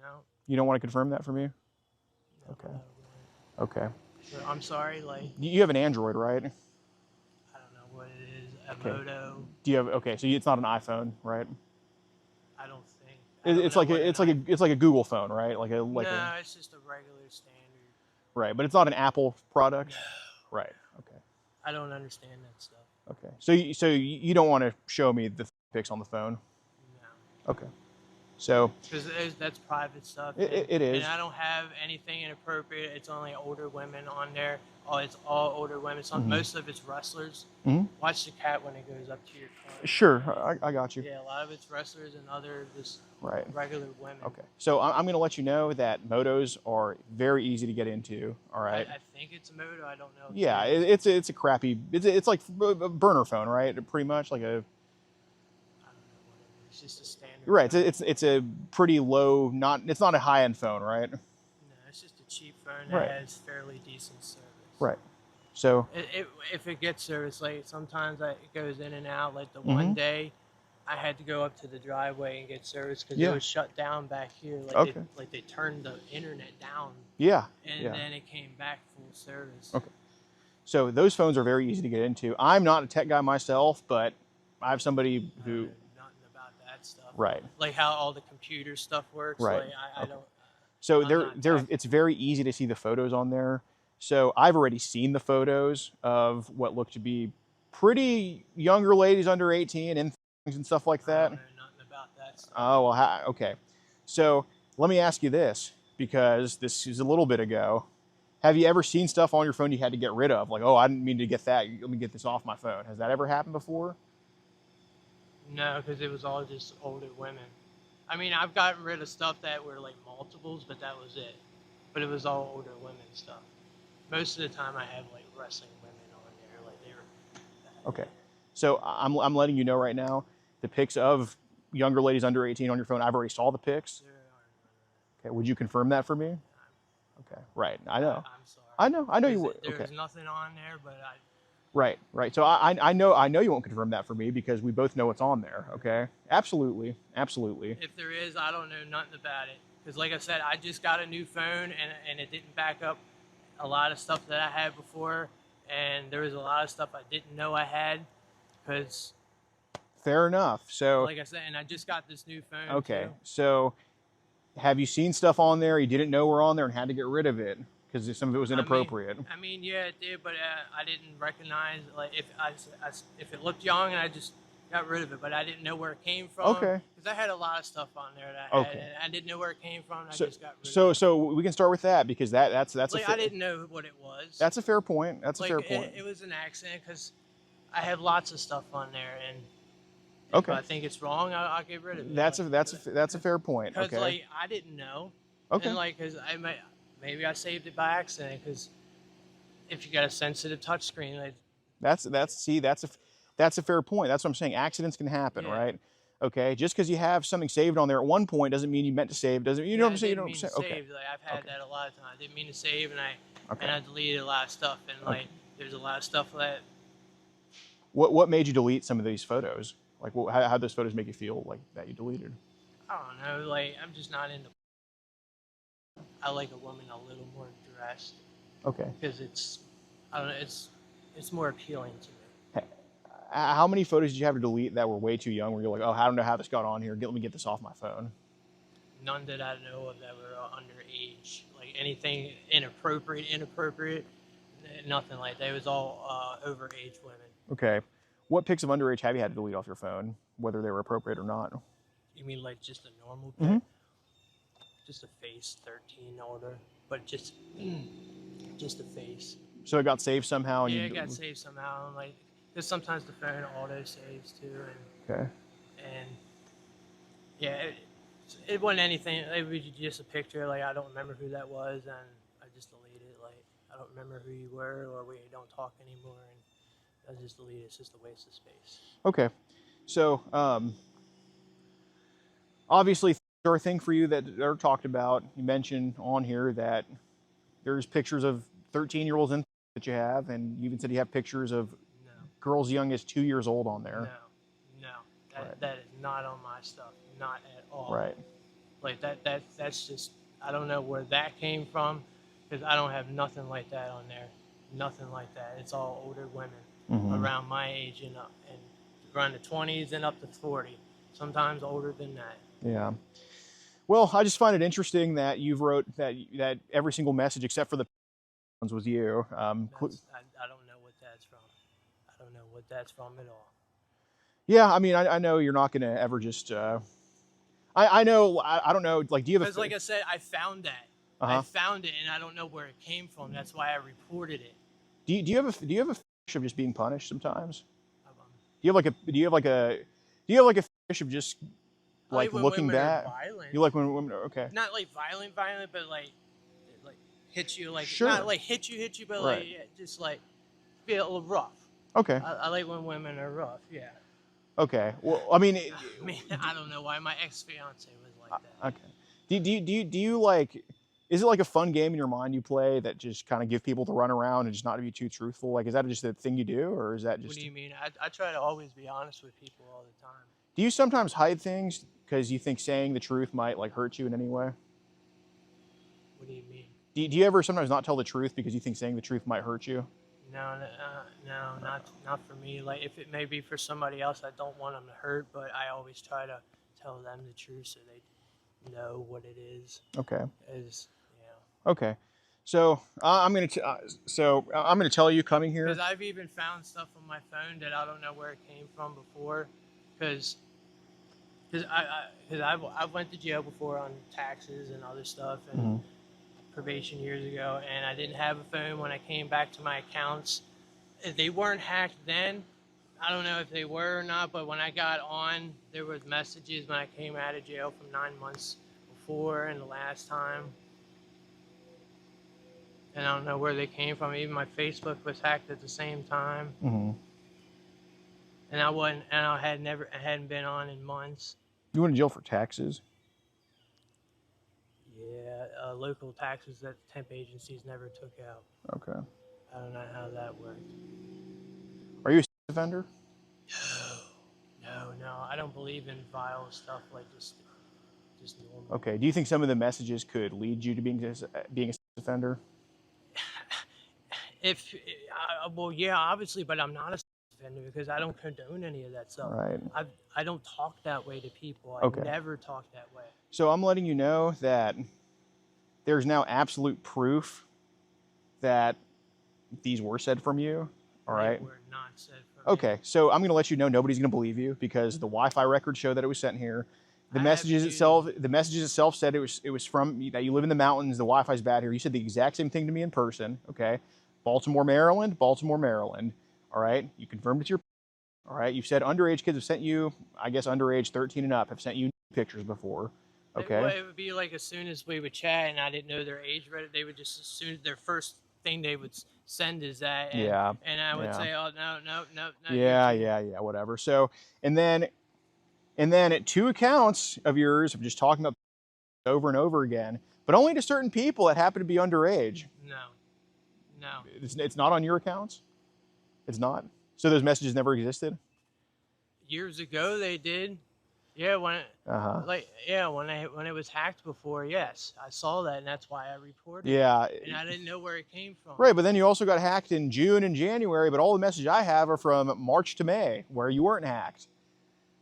No. You don't want to confirm that for me? No, Okay. no. Okay. So, I'm sorry. Like. You have an Android, right? I don't know what it is. A Moto. Do you have? Okay, so it's not an iPhone, right? I don't think. It's like a Google phone, right? No, it's just a regular standard. Right, but it's not an Apple product. No. Right. Okay. I don't understand that stuff. Okay. So you don't want to show me the pics on the phone? No. Okay. So. Because that's private stuff. It is. And I don't have anything inappropriate. It's only older women on there. Oh, it's all older women. Most of it's wrestlers. Mm-hmm. Watch the cat when it goes up to your car. Sure, I got you. Yeah, a lot of it's wrestlers and other just regular women. Okay, so I'm going to let you know that motos are very easy to get into. All right. I think it's a moto. I don't know. Yeah, it's a crappy. It's like a burner phone, right? Pretty much like a. I don't know what it is. It's just a standard. Right. It's a pretty low. It's not a high end phone, right? No, it's just a cheap phone that has fairly decent service. Right. So if it gets service, like sometimes it goes in and out. Like the one day, I had to go up to the driveway and get service because it was shut down back here. Like they turned the internet down. Yeah. And then it came back full service. Okay. So those phones are very easy to get into. I'm not a tech guy myself, but I have somebody who. I know nothing about that stuff. Right. Like how all the computer stuff works. Right. Like I don't. So it's very easy to see the photos on there. So I've already seen the photos of what look to be pretty younger ladies under 18 in and stuff like I that? don't know nothing about that stuff. Oh, well, okay. So let me ask you this, because this is a little bit ago. Have you ever seen stuff on your phone you had to get rid of? Like, oh, I didn't mean to get that. Let me get this off my phone. Has that ever happened before? No, because it was all just older women. I mean, I've gotten rid of stuff that were like multiples, but that was it. But it was all older women stuff. Most of the time, I have like wrestling women on there, like they were. Okay. So I'm letting you know right now, the pics of younger ladies under 18 on your phone, I've already saw the pics. Okay. Would you confirm that for me? Okay. Right. I know. I'm sorry. I know you would. There's Okay. nothing on there, but I. Right. So I know you won't confirm that for me because we both know what's on there. Okay. Absolutely. If there is, I don't know nothing about it. Because like I said, I just got a new phone and it didn't back up a lot of stuff that I had before, and there was a lot of stuff I didn't know I had. Because. Fair enough. So. Like I said, and I just got this new phone. Okay. Too. So, have you seen stuff on there you didn't know were on there and had to get rid of it because some of it was inappropriate? I mean, yeah, it did, but I didn't recognize like if it looked young, and I just got rid of it, but I didn't know where it came from. Okay. Because I had a lot of stuff on there that I had, and I didn't know where it came from. I just got rid of it. So we can start with that because that's like I didn't know what it was. That's a fair point. That's like, a fair point. It was an accident because I have lots of stuff on there, and okay. If I think it's wrong, I'll get rid of it. That's a fair point. Because okay. like I didn't know. Okay. And like, cause maybe I saved it by accident. Because if you got a sensitive touch screen, like that's a fair point. That's what I'm saying. Accidents can happen, right? Okay. Just because you have something saved on there at one point doesn't mean you meant to save. Doesn't you know what I'm saying? You know what I'm saying? Okay. Like I've had that a lot of times. I didn't mean to save, and I deleted a lot of stuff. And like, there's a lot of stuff that. What made you delete some of these photos? Like, how those photos make you feel like that you deleted? I don't know. Like, I'm just not into. I like a woman a little more dressed. Okay. Because I don't know, it's more appealing to me. How many photos did you have to delete that were way too young where you're like, oh, I don't know how this got on here. Let me get this off my phone? None that I know of that were underage. Like anything inappropriate, nothing like that. It was all overage women. Okay. What pics of underage have you had to delete off your phone, whether they were appropriate or not? You mean like just a normal pic? Mm-hmm. Just a face, 13 older, but just a face. So it got saved somehow? Yeah, it got saved somehow. And like, because sometimes the phone auto saves too. And, okay. And yeah, it wasn't anything. It was just a picture. Like I don't remember who that was, and I just deleted it. Like I don't remember who you were, or we don't talk anymore, and I just deleted it. It's just a waste of space. Okay, so obviously. Or thing for you that are talked about. You mentioned on here that there's pictures of 13-year-olds in that you have, and you even said you have pictures of girls young as 2 years old on there. No, that is not on my stuff, not at all. Right. Like that's just I don't know where that came from, because I don't have nothing like that on there, nothing like that. It's all older women around my age and around the 20s and up to 40, sometimes older than that. Yeah. Well, I just find it interesting that you've wrote that every single message except for the ones was you. I don't know what that's from. I don't know what that's from at all. Yeah, I mean, I know you're not going to ever just. I know. I don't know. Like, do you have? Because, like I said, I found that. I found it, and I don't know where it came from. That's why I reported it. Do you have a fetish of just being punished sometimes? Do you have like a fetish of just like looking back? You like when women are okay. Not like violent, but like hit you, like sure. Not like hit you, but right. Like just like feel a little rough. Okay. I like when women are rough. Yeah. Okay. Well, I mean, I don't know why my ex-fiance was like that. Okay. Do you like? Is it like a fun game in your mind you play that just kind of give people to run around and just not to be too truthful? Like, is that just a thing you do, or is that just? What do you mean? I try to always be honest with people all the time. Do you sometimes hide things because you think saying the truth might like hurt you in any way? What do you mean? Do you ever sometimes not tell the truth because you think saying the truth might hurt you? No, not for me. Like if it may be for somebody else, I don't want them to hurt, but I always try to tell them the truth so they know what it is. Okay. Okay. So I'm gonna tell you coming here. Because I've even found stuff on my phone that I don't know where it came from before. because I went to jail before on taxes and other stuff and probation years ago, and I didn't have a phone when I came back to my accounts. They weren't hacked then. I don't know if they were or not, but when I got on, there was messages when I came out of jail from 9 months before and the last time. And I don't know where they came from. Even my Facebook was hacked at the same time. And I hadn't been on in months. You went to jail for taxes? Yeah, local taxes that temp agencies never took out. Okay. I don't know how that worked. Are you a offender? No. I don't believe in vile stuff like just normal. Okay. Do you think some of the messages could lead you to being a offender? Well, yeah, obviously, but I'm not a offender because I don't condone any of that stuff. Right. I don't talk that way to people. I never talk that way. So I'm letting you know that there's now absolute proof that these were said from you. All right. They were not said from me. Okay. So I'm going to let you know nobody's going to believe you because the Wi-Fi records show that it was sent here. The messages itself said it was from that you live in the mountains. The Wi-Fi's bad here. You said the exact same thing to me in person. Okay. Baltimore, Maryland. All right. You confirmed it's your. All right. You've said underage kids have sent you, I guess underage 13 and up have sent you pictures before. Okay. It would be like as soon as we would chat and I didn't know their age, they would just assume their first thing they would send is that. And, And I would say, oh, no. Yeah, whatever. So, and then at 2 accounts of yours, I'm just talking about over and over again, but only to certain people that happen to be underage. No. It's not on your accounts? It's not? So those messages never existed? Years ago they did. Yeah, when it was hacked before, yes. I saw that and that's why I reported it. Yeah. And I didn't know where it came from. Right, but then you also got hacked in June and January, but all the messages I have are from March to May, where you weren't hacked.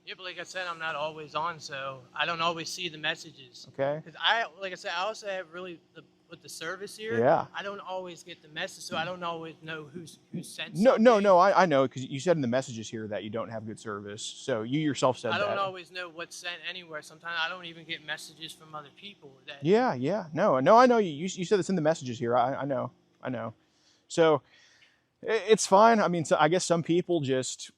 Yeah, but like I said, I'm not always on, so I don't always see the messages. Okay. Because like I said, I also have with the service here. Yeah. I don't always get the message, so I don't always know who sent No, something. I know, because you said in the messages here that you don't have good service, so you yourself said that. I don't always know what's sent anywhere. Sometimes I don't even get messages from other people. Yeah. No, I know. You said it's in the messages here. I know. So it's fine. I mean, so I guess some people just,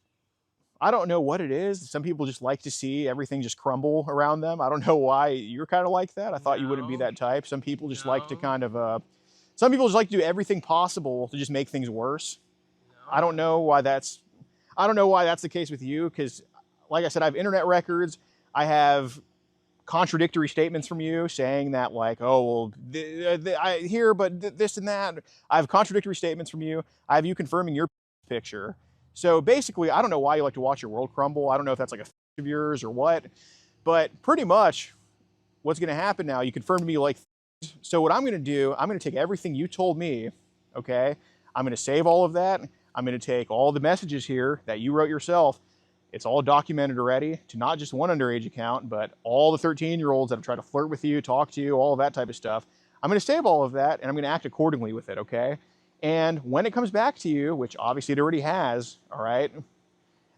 I don't know what it is. Some people just like to see everything just crumble around them. I don't know why you're kind of like that. I thought you wouldn't be that type. Some people just like to kind of, some people just like to do everything possible to just make things worse. I don't know why that's the case with you. Cause like I said, I have internet records. I have contradictory statements from you saying that like, oh, well, I hear, but this and that. I have contradictory statements from you. I have you confirming your picture. So basically, I don't know why you like to watch your world crumble. I don't know if that's like a of yours or what, but pretty much what's going to happen now, you confirmed to me like, so what I'm going to do, I'm going to take everything you told me, okay? I'm going to save all of that. I'm going to take all the messages here that you wrote yourself. It's all documented already to not just one underage account, but all the 13-year-olds that have tried to flirt with you, talk to you, all of that type of stuff. I'm going to save all of that and I'm going to act accordingly with it, okay? And when it comes back to you, which obviously it already has, all right,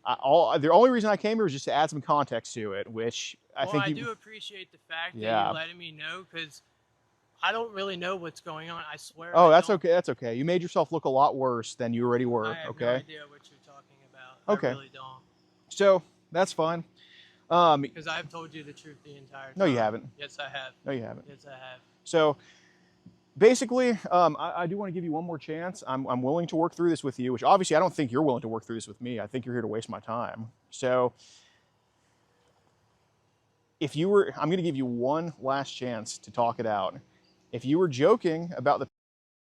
the only reason I came here was just to add some context to it, which I think I do appreciate the fact that you letting me know, because I don't really know what's going on. I swear. Oh, that's okay. That's okay. You made yourself look a lot worse than you already were. I have okay. no idea what you're talking about. Okay. I really don't. So that's fine. Because I've told you the truth the entire time. No, you haven't. Yes, I have. No, you haven't. Yes, I have. So basically, I do want to give you one more chance. I'm willing to work through this with you, which obviously I don't think you're willing to work through this with me. I think you're here to waste my time. So if you were, I'm going to give you one last chance to talk it out. If you were joking about the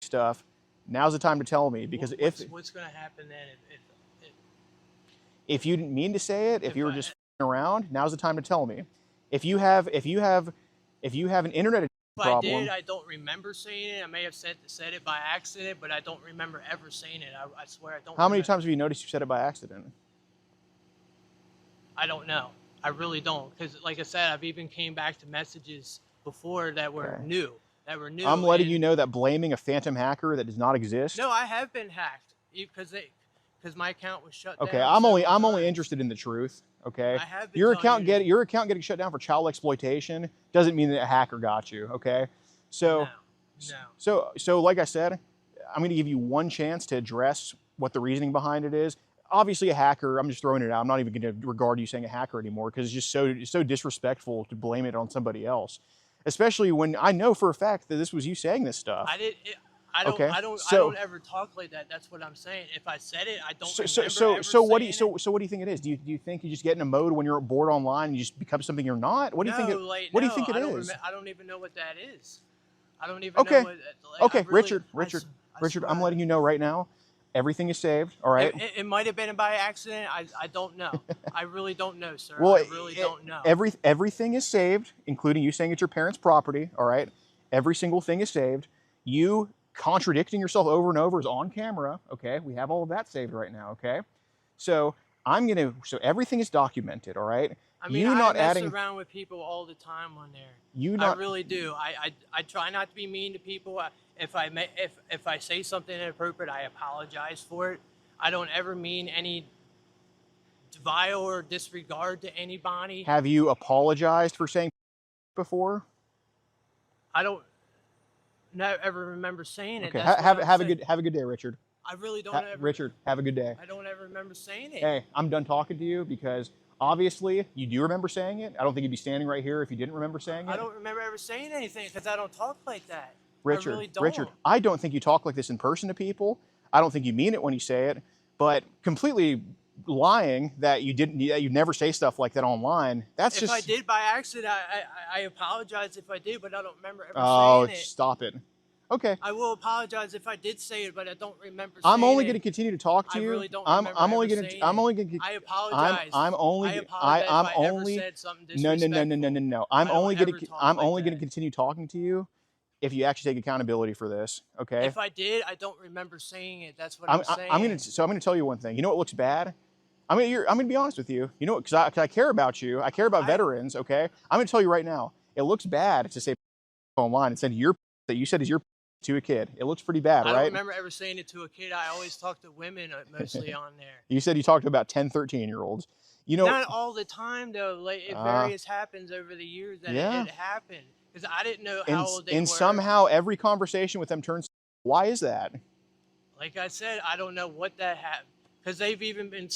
stuff, now's the time to tell me, because what's going to happen then if you didn't mean to say it, if you were just around, now's the time to tell me. If you have an internet problem. I don't remember saying it. I may have said it by accident, but I don't remember ever saying it. I swear I don't. How many times have you noticed you said it by accident? I don't know. I really don't, because like I said, I've even came back to messages before that were new. I'm letting you know that blaming a phantom hacker that does not exist. No, I have been hacked, because because my account was shut Okay, down. I'm several only times. interested in the truth. Okay, I have been your telling you account getting shut down for child exploitation doesn't mean that a hacker got you. Okay, so No. like I said, I'm going to give you one chance to address what the reasoning behind it is. Obviously, a hacker. I'm just throwing it out. I'm not even going to regard you saying a hacker anymore because it's just so disrespectful to blame it on somebody else, especially when I know for a fact that this was you saying this stuff. I don't ever talk like that. That's what I'm saying. If I said it, I don't remember so what do you saying it. so what do you think it is? Do you think you just get in a mode when you're bored online and you just become something you're not? What do you think it is? I don't even know what that is. I don't even Okay. know what. Okay, really, Richard, I I'm swear. letting you know right now, everything is saved. All right. It might have been by accident. I don't know. I really don't know, sir. Well, I really don't know. Everything is saved, including you saying it's your parents' property. All right. Every single thing is saved. You contradicting yourself over and over is on camera. Okay. We have all of that saved right now. Okay. So so everything is documented. All right. I mean, I mess around with people all the time on there. I really do. I try not to be mean to people. If I say something inappropriate, I apologize for it. I don't ever mean any vile or disregard to anybody. Have you apologized for saying before? I don't ever remember saying it. Okay. That's Have a good day, Richard. I really don't ever. Richard, have a good day. I don't ever remember saying it. Hey, I'm done talking to you because obviously you do remember saying it. I don't think you'd be standing right here if you didn't remember saying it. I don't remember ever saying anything because I don't talk like that. Richard, I really don't. Richard, I don't think you talk like this in person to people. I don't think you mean it when you say it, but completely lying that you never say stuff like that online. That's if just. I did by accident, I apologize if I did, but I don't remember ever Oh, saying it. stop it. Okay. I will apologize if I did say it, but I don't remember saying I'm only it. going to continue to talk to you. I really don't remember I apologize. I apologize if I ever said something disrespectful. No. I'm only going to continue talking to you if you actually take accountability for this, okay? If I did, I don't remember saying it. That's what I'm saying. I'm going to tell you one thing. You know what looks bad? I'm going to be honest with you. You know, because I care about you. I care about veterans, okay? I'm going to tell you right now. It looks bad to say online and send that you said is your to a kid. It looks pretty bad, right? I don't remember ever saying it to a kid. I always talk to women mostly on there. You said you talked to about 10, 13-year-olds. You know, not all the time though. Like it various happens over the years that it happened because I didn't know how old they were. And somehow every conversation with them turns. Why is that? Like I said, I don't know what that happened because they've even been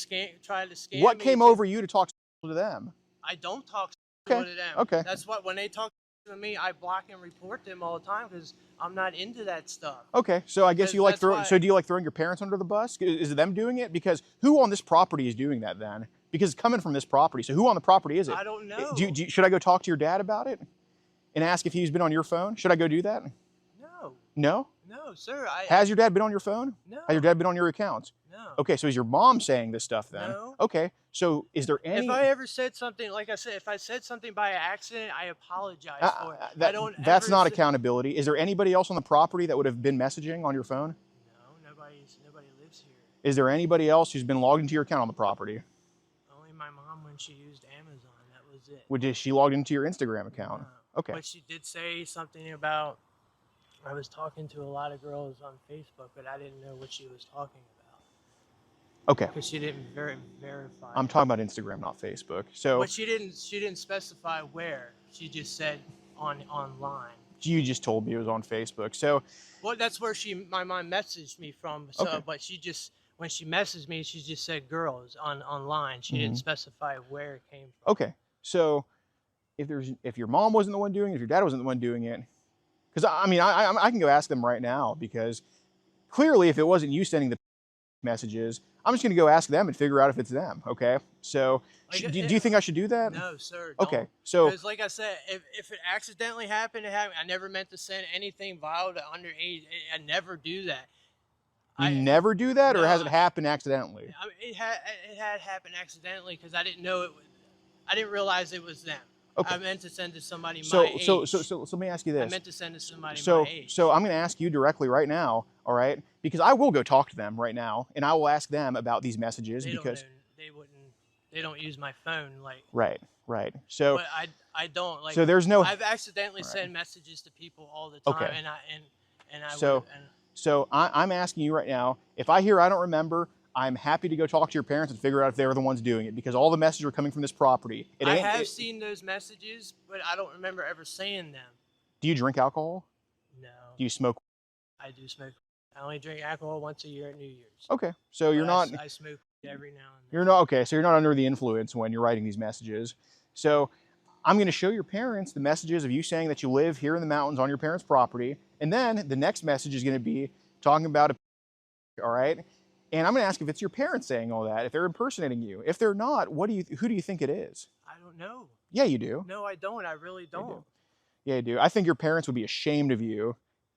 trying to scam What me. Came over you to talk to them? I don't talk to them. Okay. That's what when they talk to me, I block and report them all the time because I'm not into that stuff. Okay, so I guess you like throwing. So do you like throwing your parents under the bus? Is it them doing it? Because who on this property is doing that then? Because it's coming from this property. So who on the property is it? I don't know. Should I go talk to your dad about it and ask if he's been on your phone? Should I go do that? No. No? No, sir. Has your dad been on your phone? No. Has your dad been on your accounts? No. Okay, so is your mom saying this stuff then? No. Okay, so is there any... If I ever said something, like I said, if I said something by accident, I apologize for it. That's not accountability. Is there anybody else on the property that would have been messaging on your phone? No, nobody lives here. Is there anybody else who's been logged into your account on the property? Only my mom when she used Amazon, that was it. Is she logged into your Instagram account? No. Okay. But she did say something about, I was talking to a lot of girls on Facebook, but I didn't know what she was talking about. Okay. Because she didn't verify. I'm talking about Instagram, not Facebook. So. But she didn't specify where. She just said online. You just told me it was on Facebook. So. Well, that's where my mom messaged me from. So, okay. But when she messaged me, she just said girls online. She didn't specify where it came from. Okay. So, if your mom wasn't the one doing it, if your dad wasn't the one doing it, because I mean, I can go ask them right now because clearly, if it wasn't you sending the messages, I'm just going to go ask them and figure out if it's them. Okay. So, do you think I should do that? No, sir. Okay. Don't. So, because like I said, if it accidentally happened to happen, I never meant to send anything vile to underage. I never do that. You never do that, or has it happened accidentally? I mean, it had happened accidentally because I didn't know I didn't realize it was them. Okay. I meant to send to somebody my age. So let me ask you this. I meant to send to somebody my age. So I'm going to ask you directly right now, all right? Because I will go talk to them right now, and I will ask them about these messages they don't use my phone like. Right. So. But I don't like. So there's no. I've accidentally sent messages to people all the time, okay. and I. So I'm asking you right now. If I hear I don't remember, I'm happy to go talk to your parents and figure out if they were the ones doing it, because all the messages are coming from this property. I have seen those messages, but I don't remember ever saying them. Do you drink alcohol? No. Do you smoke? I do smoke. I only drink alcohol once a year at New Year's. Okay, so you're not. I smoke every now and then. You're not okay. So you're not under the influence when you're writing these messages. So I'm going to show your parents the messages of you saying that you live here in the mountains on your parents' property, and then the next message is going to be talking about all right. And I'm going to ask if it's your parents saying all that, if they're impersonating you. If they're not, who do you think it is? I don't know. Yeah, you do. No, I don't. I really don't. Yeah, you do. I think your parents would be ashamed of you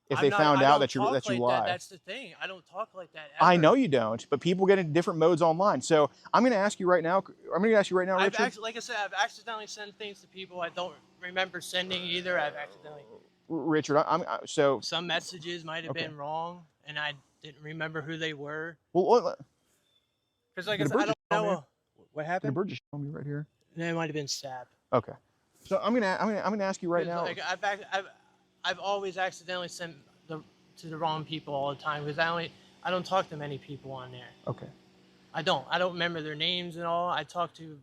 if they found out that you lie. That's the thing. I don't talk like that ever. I know you don't, but people get into different modes online. So I'm going to ask you right now. Richard. Like I said, I've accidentally sent things to people I don't remember sending either. I've accidentally. Richard, so some messages might have been wrong, and I didn't remember who they were. Well, because like I said, I don't know what happened. The bird just showed me right here. No, it might have been Stab. Okay. So I'm gonna ask you right now. Like I've always accidentally sent to the wrong people all the time, because I don't talk to many people on there. Okay. I don't remember their names and all. I talk to.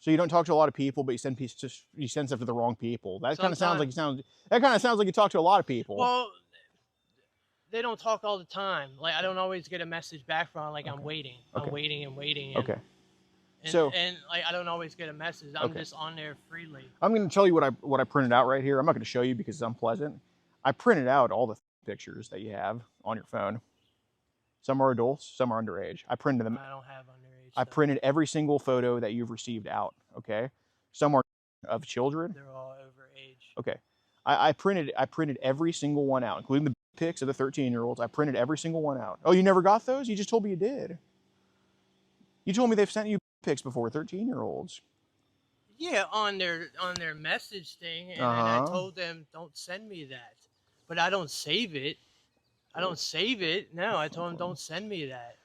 So you don't talk to a lot of people, but you send stuff to the wrong people. That kind of sounds like you talk to a lot of people. Well, they don't talk all the time. Like I don't always get a message back from like I'm waiting. Okay. I'm waiting and waiting. Okay. And like I don't always get a message. I'm just on there freely. I'm going to tell you what I printed out right here. I'm not going to show you because it's unpleasant. I printed out all the pictures that you have on your phone. Some are adults, some are underage. I printed them. I don't have underage. I printed every single photo that you've received out. Okay. Some are of children. They're all over age. Okay. I printed every single one out, including the pics of the 13-year-olds. I printed every single one out. Oh, you never got those? You just told me you did. You told me they've sent you pics before, 13-year-olds. Yeah, on their message thing, and I told them don't send me that, but I don't save it. I don't save it. No, I told them don't send me that.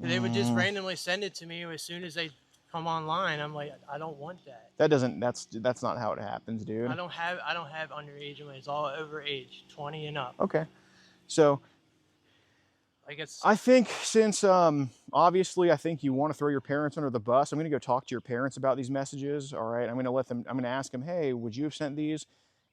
They would just randomly send it to me as soon as they come online. I'm like, I don't want that. That's not how it happens, dude. I don't have underage. It's all over age, 20 and up. Okay, so I guess I think since obviously I think you want to throw your parents under the bus, I'm going to go talk to your parents about these messages. All right, I'm going to ask them, hey, would you have sent these?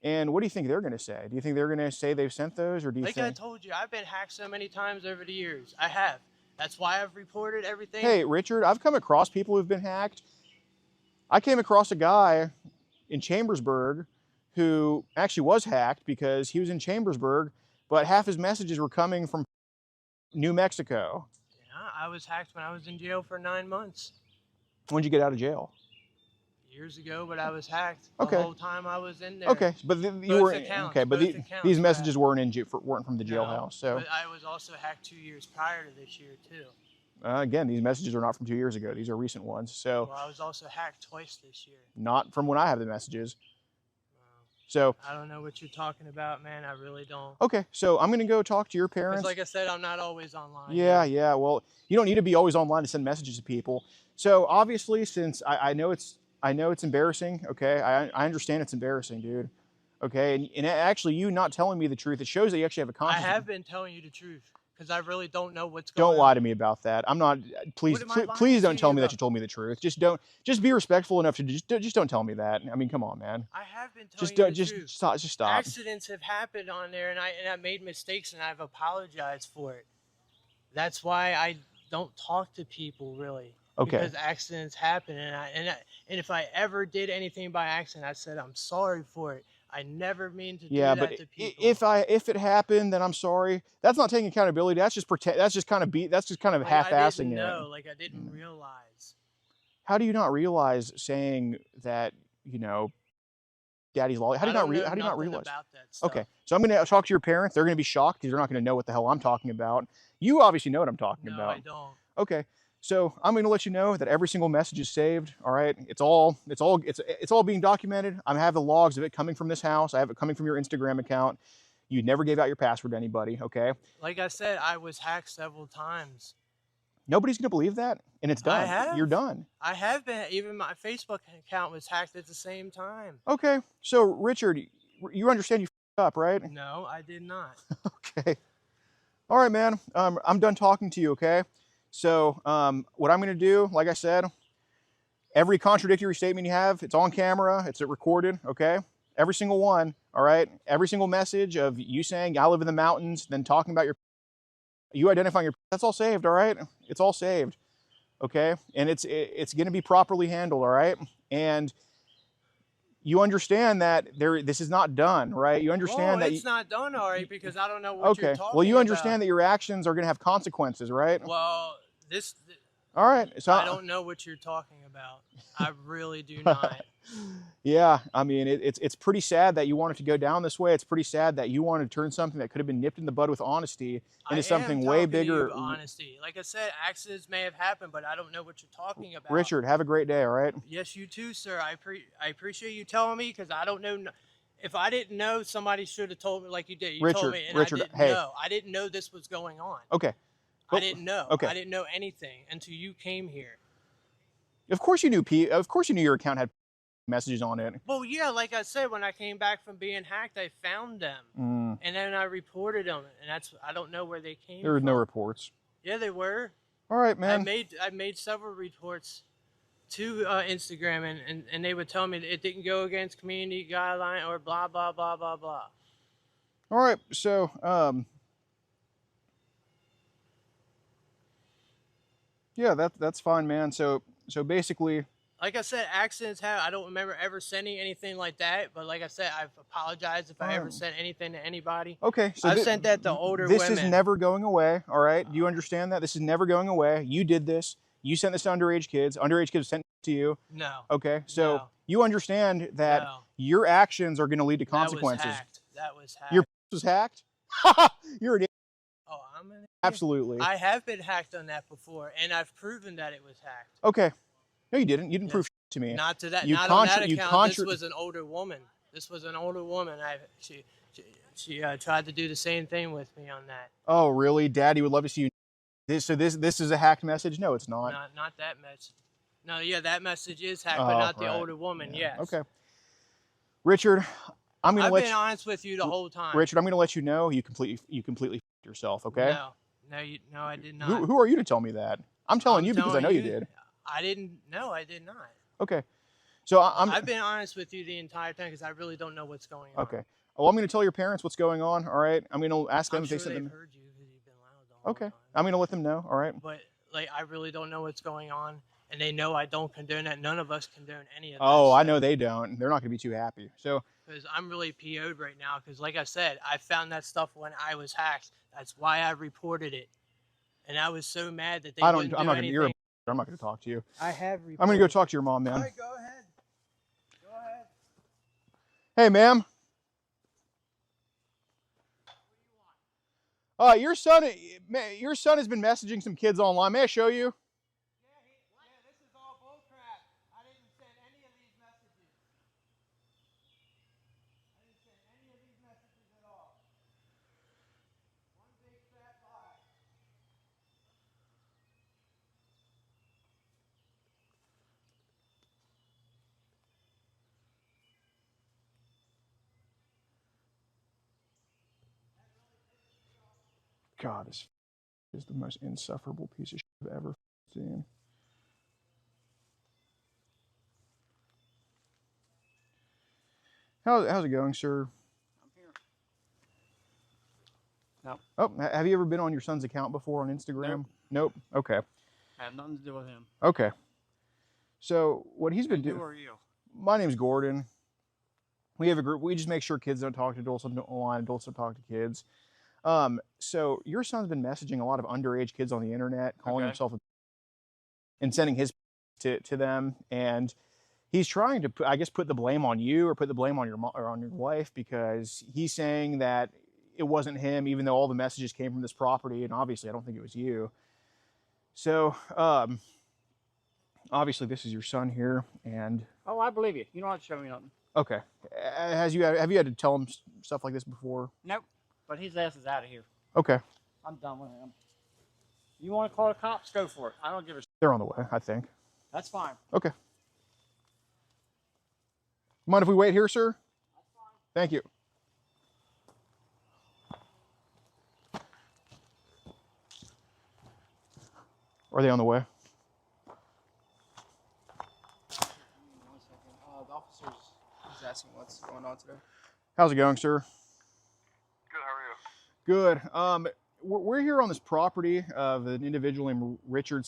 And what do you think they're going to say? Do you think they're going to say they've sent those, or do you think? Like I told you, I've been hacked so many times over the years. I have. That's why I've reported everything. Hey, Richard, I've come across people who've been hacked. I came across a guy in Chambersburg who actually was hacked because he was in Chambersburg, but half his messages were coming from New Mexico. Yeah, I was hacked when I was in jail for 9 months. When'd you get out of jail? Years ago, but I was hacked the whole time I was in there. Okay, but you were okay, but these messages weren't from the jailhouse. So but I was also hacked 2 years prior to this year too. Again, these messages are not from 2 years ago. These are recent ones. So well, I was also hacked twice this year. Not from when I have the messages. So I don't know what you're talking about, man. I really don't. Okay, so I'm gonna go talk to your parents. Like I said, I'm not always online. Yeah. Well, you don't need to be always online to send messages to people. So obviously, since I know it's embarrassing. Okay, I understand it's embarrassing, dude. Okay, and actually, you not telling me the truth, it shows that you actually have a conscience. I have been telling you the truth because I really don't know what's going on. Don't lie to me about that. I'm not. Please don't tell me that you told me the truth. Just be respectful enough to just don't tell me that. I mean, come on, man. I have been telling you the truth. Just stop. Accidents have happened on there, and I made mistakes, and I've apologized for it. That's why I don't talk to people really. Okay. Because accidents happen, and if I ever did anything by accident, I said I'm sorry for it. I never mean to do that to people. If it happened, then I'm sorry. That's not taking accountability. That's just kind of half-assing it. No, like I didn't realize. How do you not realize saying that Daddy's lolly? How do you not realize? About that stuff. Okay, so I'm going to talk to your parents. They're going to be shocked because they're not going to know what the hell I'm talking about. You obviously know what I'm talking about. No, I don't. Okay. So I'm going to let you know that every single message is saved. All right, it's all being documented. I have the logs of it coming from this house. I have it coming from your Instagram account. You never gave out your password to anybody. Okay. Like I said, I was hacked several times. Nobody's going to believe that, and it's done. I have. You're done. I have been. Even my Facebook account was hacked at the same time. Okay. So Richard, you understand you f***ed up, right? No, I did not. Okay. All right, man. I'm done talking to you. Okay. So what I'm going to do, like I said, every contradictory statement you have, it's on camera, it's recorded, okay? Every single one, all right? Every single message of you saying, I live in the mountains, then talking about you identifying that's all saved, all right? It's all saved, okay? And it's going to be properly handled, all right? And you understand that this is not done, right? You understand that it's not done, all right, because I don't know what you're talking about. Well, you understand that your actions are going to have consequences, right? Well, all right. So I don't know what you're talking about. I really do not. Yeah, I mean, it's pretty sad that you wanted to go down this way. It's pretty sad that you wanted to turn something that could have been nipped in the bud with honesty into something way bigger. Honesty. Like I said, accidents may have happened, but I don't know what you're talking about. Richard, have a great day, all right? Yes, you too, sir. I appreciate you telling me, because I don't know. If I didn't know, somebody should have told me like you did. You told me, and Richard, I didn't know. I didn't know this was going on. Okay. I didn't know. Okay. I didn't know anything until you came here. Of course you knew your account had messages on it. Well, yeah, like I said, when I came back from being hacked, I found them, and then I reported them, and I don't know where they came from. There were no reports. Yeah, they were. All right, man. I made several reports to Instagram, and they would tell me that it didn't go against community guideline or blah blah blah blah blah. All right, so yeah, that's fine, man. So basically, like I said, accidents happen. I don't remember ever sending anything like that, but like I said, I've apologized if I ever sent anything to anybody. Okay, so I've sent that to older women. This is never going away, all right? Do you understand that? This is never going away. You did this. You sent this to underage kids. Underage kids sent it to you. No. Okay, so you understand that your actions are going to lead to consequences. That was hacked. Your was hacked? You're an idiot. Oh, I'm an idiot. Absolutely. I have been hacked on that before, and I've proven that it was hacked. Okay. No, you didn't. You didn't prove to me. Not to that. Not on that account. This was an older woman. She tried to do the same thing with me on that. Oh, really? Daddy would love to see you. This is a hacked message? No, it's not. Not that message. No, yeah, that message is hacked, but not the older woman. Yeah. Yes. Okay. Richard, I've been honest with you the whole time. Richard, I'm going to let you know you completely f***ed yourself. Okay. No, I did not. Who are you to tell me that? I'm telling you because I know you did. I didn't. No, I did not. Okay. So I've been honest with you the entire time because I really don't know what's going on. Okay. Well, I'm going to tell your parents what's going on. All right. I'm going to ask them if they sent them. Heard you because you've been loud the whole time. I'm going to let them know. All right. But like, I really don't know what's going on, and they know I don't condone that. None of us condone any of that. Oh, I know they don't. They're not going to be too happy. So. Because I'm really PO'd right now. Because like I said, I found that stuff when I was hacked. That's why I reported it, and I was so mad that they wouldn't do anything. I'm not going to talk to you. I have reported. I'm going to go talk to your mom, man. All right, go ahead. Go ahead. Hey, ma'am. Your son has been messaging some kids online. May I show you? Yeah, this is all bullcrap. I didn't send any of these messages. At all. One big fat lie. God, this is the most insufferable piece of shit I've ever seen. How's it going, sir? I'm here. No. Oh, have you ever been on your son's account before on Instagram? Nope. Okay. I have nothing to do with him. Okay. So what he's been doing. Who are you? My name's Gordon. We have a group. We just make sure kids don't talk to adults online. Adults don't talk to kids. So your son's been messaging a lot of underage kids on the internet, calling himself and sending his to them, and he's trying to, I guess, put the blame on you or put the blame on your mom or on your wife, because he's saying that it wasn't him, even though all the messages came from this property, and obviously I don't think it was you. So obviously this is your son here, and oh, I believe you. You don't have to show me nothing. Okay. Have you had to tell him stuff like this before? Nope. But his ass is out of here. Okay. I'm done with him. You want to call the cops? Go for it. I don't give a shit. They're on the way, I think. That's fine. Okay. Mind if we wait here, sir? That's fine. Thank you. Are they on the way? 1 second. The officer's is asking what's going on today. How's it going, sir? Good, how are you? Good. We're here on this property of an individual named Richard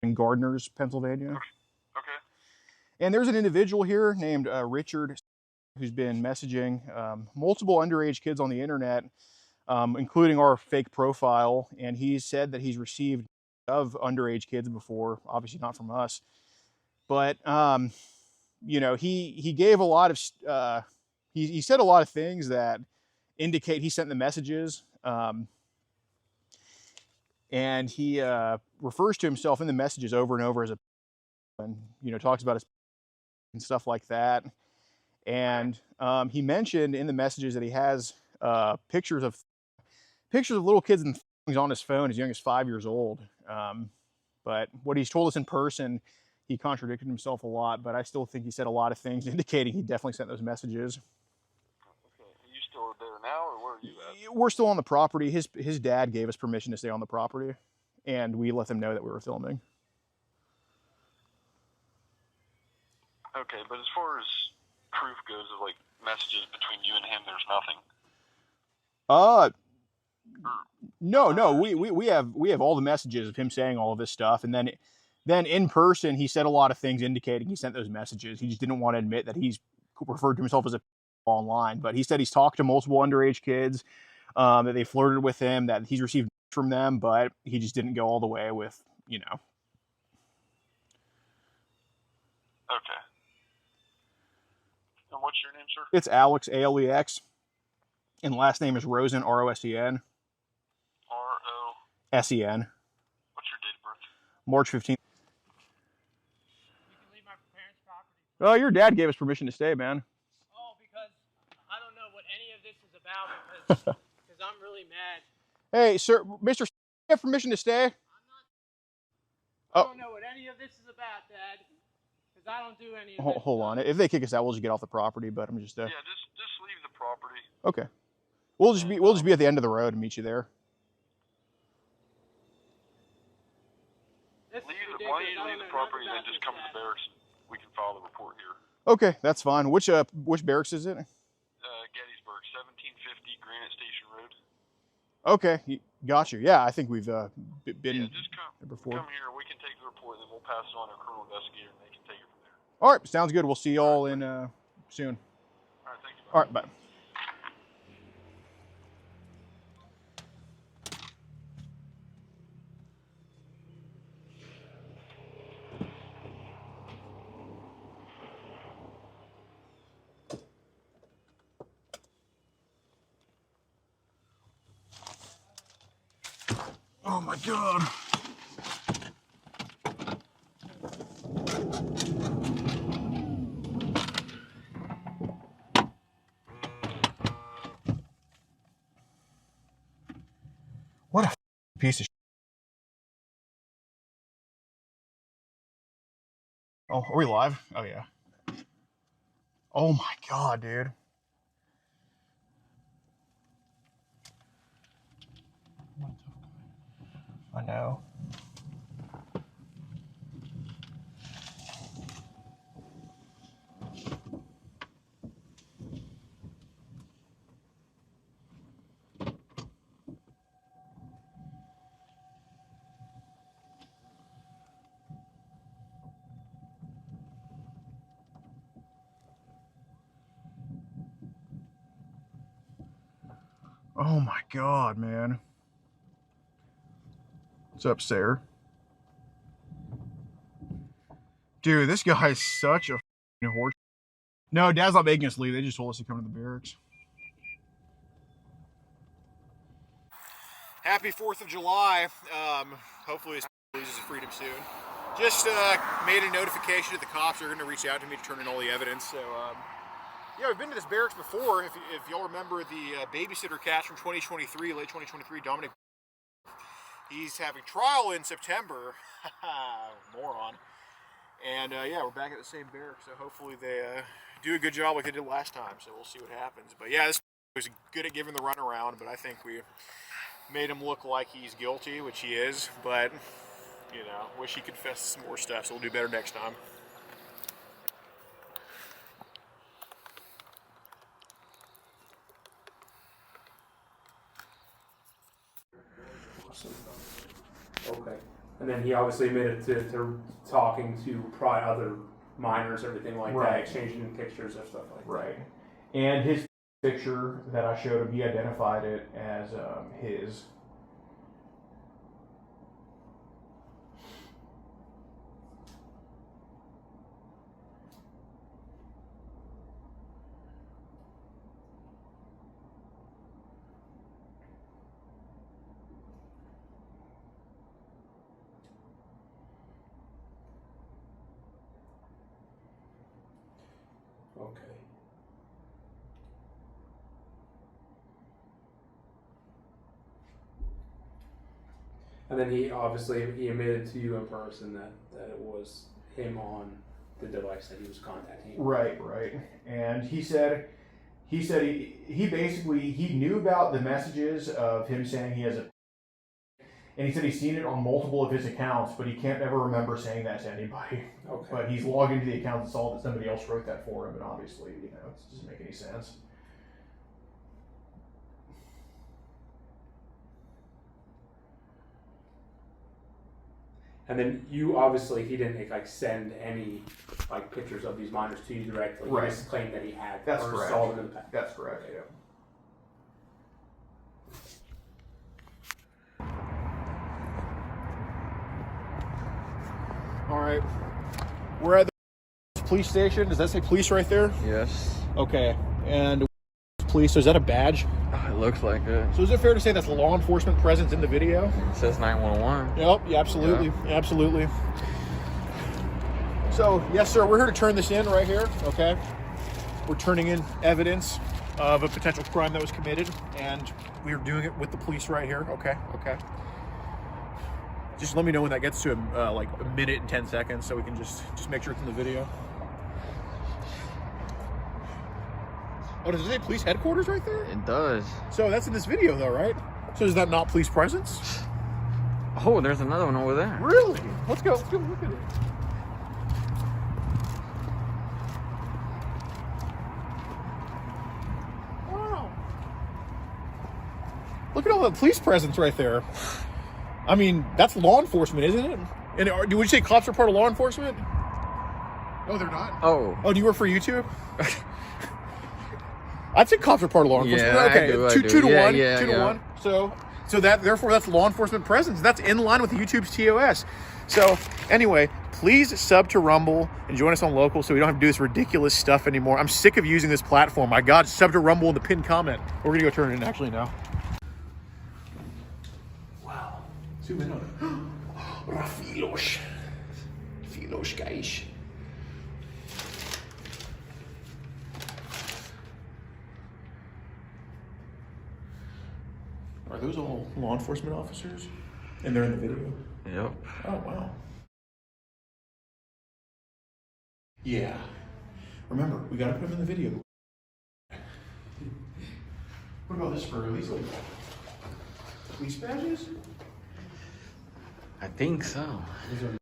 in Gardners, Pennsylvania. Okay. And there's an individual here named Richard who's been messaging multiple underage kids on the internet, including our fake profile. And he said that he's received of underage kids before, obviously not from us. But, you know, he gave a lot of, he said a lot of things that indicate he sent the messages. And he refers to himself in the messages over and over as a, and, you know, talks about his and stuff like that. And he mentioned in the messages that he has pictures of little kids and things on his phone as young as 5 years old. But what he's told us in person, he contradicted himself a lot, but I still think he said a lot of things indicating he definitely sent those messages. Okay. Are you still there now, or where are you at? We're still on the property. His dad gave us permission to stay on the property, and we let them know that we were filming. Okay, but as far as proof goes of like messages between you and him, there's nothing. No, we have all the messages of him saying all of this stuff, and then in person he said a lot of things indicating he sent those messages. He just didn't want to admit that he's referred to himself as a online, but he said he's talked to multiple underage kids, that they flirted with him, that he's received from them, but he just didn't go all the way with, you know. Okay. And what's your name, sir? It's Alex, Alex, and last name is Rosen, Rosen. Rosen. What's your date of birth? March 15th. You can leave my parents' property. Oh, your dad gave us permission to stay, man. Oh, because I don't know what any of this is about because I'm really mad. Hey, sir, Mr. You have permission to stay? I don't know what any of this is about, Dad. Because I don't do any of this. Hold on. If they kick us out, we'll just get off the property. But I'm just Yeah, just leave the property. okay. We'll just be at the end of the road and meet you there. Why don't you leave the property and then just come to the barracks and we can file the report here. Okay, that's fine. Which barracks is it? Gettysburg, 1750 Granite Station Road. Okay, got you. Yeah, I think we've been just there before. Come here, we can take the report, and then we'll pass it on to a criminal investigator, and they can take it from there. All right, sounds good. We'll see y'all in soon. All right, thank you. All right, bye. Oh my God. What a piece of shit. Oh, are we live? Oh yeah. Oh my God, dude. I know. Oh my God, man. What's up, Sarah? Dude, this guy is such a horse. No, Dad's not making us leave. They just told us to come to the barracks. Happy 4th of July. Hopefully this loses freedom soon. Just made a notification that the cops are going to reach out to me to turn in all the evidence. So, yeah, we've been to this barracks before. If y'all remember the babysitter catch from 2023, late 2023, Dominic. he's having trial in September. Moron. And yeah, we're back at the same barracks, so hopefully they do a good job like they did last time, so we'll see what happens. But yeah, this was good at giving the runaround, but I think we made him look like he's guilty, which he is, but, you know, wish he confessed some more stuff, so we'll do better next time. Okay. And then he obviously admitted to talking to probably other minors, everything like that, exchanging pictures and stuff like that. Right. And his picture that I showed him, he identified it as his. Okay. And then he admitted to you in person that it was him on the device that he was contacting you. Right. And he basically knew about the messages of him saying he has a, and he said he's seen it on multiple of his accounts, but he can't ever remember saying that to anybody. Okay. But he's logged into the account and saw that somebody else wrote that for him, and obviously, you know, it doesn't make any sense. And then you obviously, he didn't like send any like pictures of these minors to you directly. Right. He just claimed that he had That's or correct. saw them in the past. That's correct, yeah. All right, we're at the police station. Does that say police right there? Yes. Okay, and police, so is that a badge? It looks like it. So is it fair to say that's law enforcement presence in the video? It says 911. Yep, yeah, absolutely, absolutely. So, yes, sir, we're here to turn this in right here, okay? We're turning in evidence of a potential crime that was committed, and we're doing it with the police right here, okay? Just let me know when that gets to like a minute and 10 seconds so we can just make sure it's in the video. Oh, does it say police headquarters right there? It does. So that's in this video though, right? So is that not police presence? Oh, there's another one over there. Really? Let's go look at it. Wow. Look at all the police presence right there. I mean, that's law enforcement, isn't it? And would you say cops are part of law enforcement? No, they're not. Oh. Oh, do you work for YouTube? I'd say cops are part of law enforcement. Yeah, okay, I do. two to one. Yeah, 2 to 1. So therefore that's law enforcement presence. That's in line with YouTube's TOS. So anyway, please sub to Rumble and join us on Local so we don't have to do this ridiculous stuff anymore. I'm sick of using this platform. My God, sub to Rumble in the pinned comment. We're gonna go turn it in actually now. Wow. Zoom in on it. Rafilos, guys. Are those all law enforcement officers? And they're in the video? Yep. Oh, wow. Yeah. Remember, we gotta put them in the video. What about this for these like police badges? I think so. These are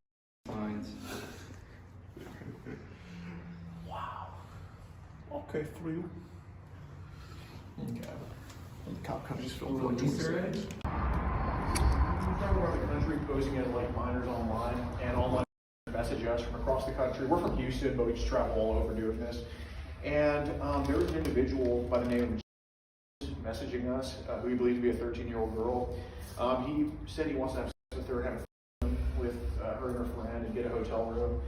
fines. Wow. Okay, for you. Okay. And the cop company's filmed for Easter eggs. We travel around the country posing as like minors online and online message us from across the country. We're from Houston, but we just travel all over doing this. And there was an individual by the name of messaging us who we believe to be a 13-year-old girl. He said he wants to have sex with her and have fun with her and her friend and get a hotel room.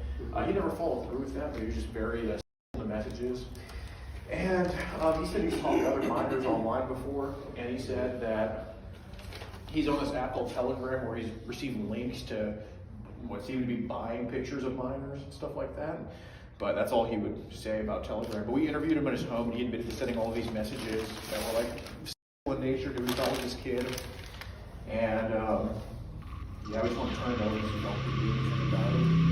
He never followed through with that, but he was just buried in the messages. And he said he's talked to other minors online before, and he said that he's on this app called Telegram where he's receiving links to what seem to be buying pictures of minors and stuff like that. But that's all he would say about Telegram. But we interviewed him at his home, and he admitted to sending all these messages that were like sexual in nature to his his kid. And Yeah, we just want to turn it over so you don't do anything about it.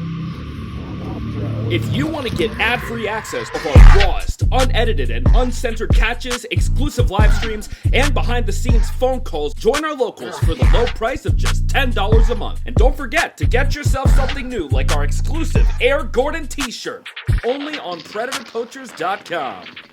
If you want to get ad-free access of our rawest, unedited, and uncensored catches, exclusive live streams, and behind-the-scenes phone calls, join our locals for the low price of just $10 a month. And don't forget to get yourself something new like our exclusive Air Gordon t-shirt, only on PredatorPoachers.com.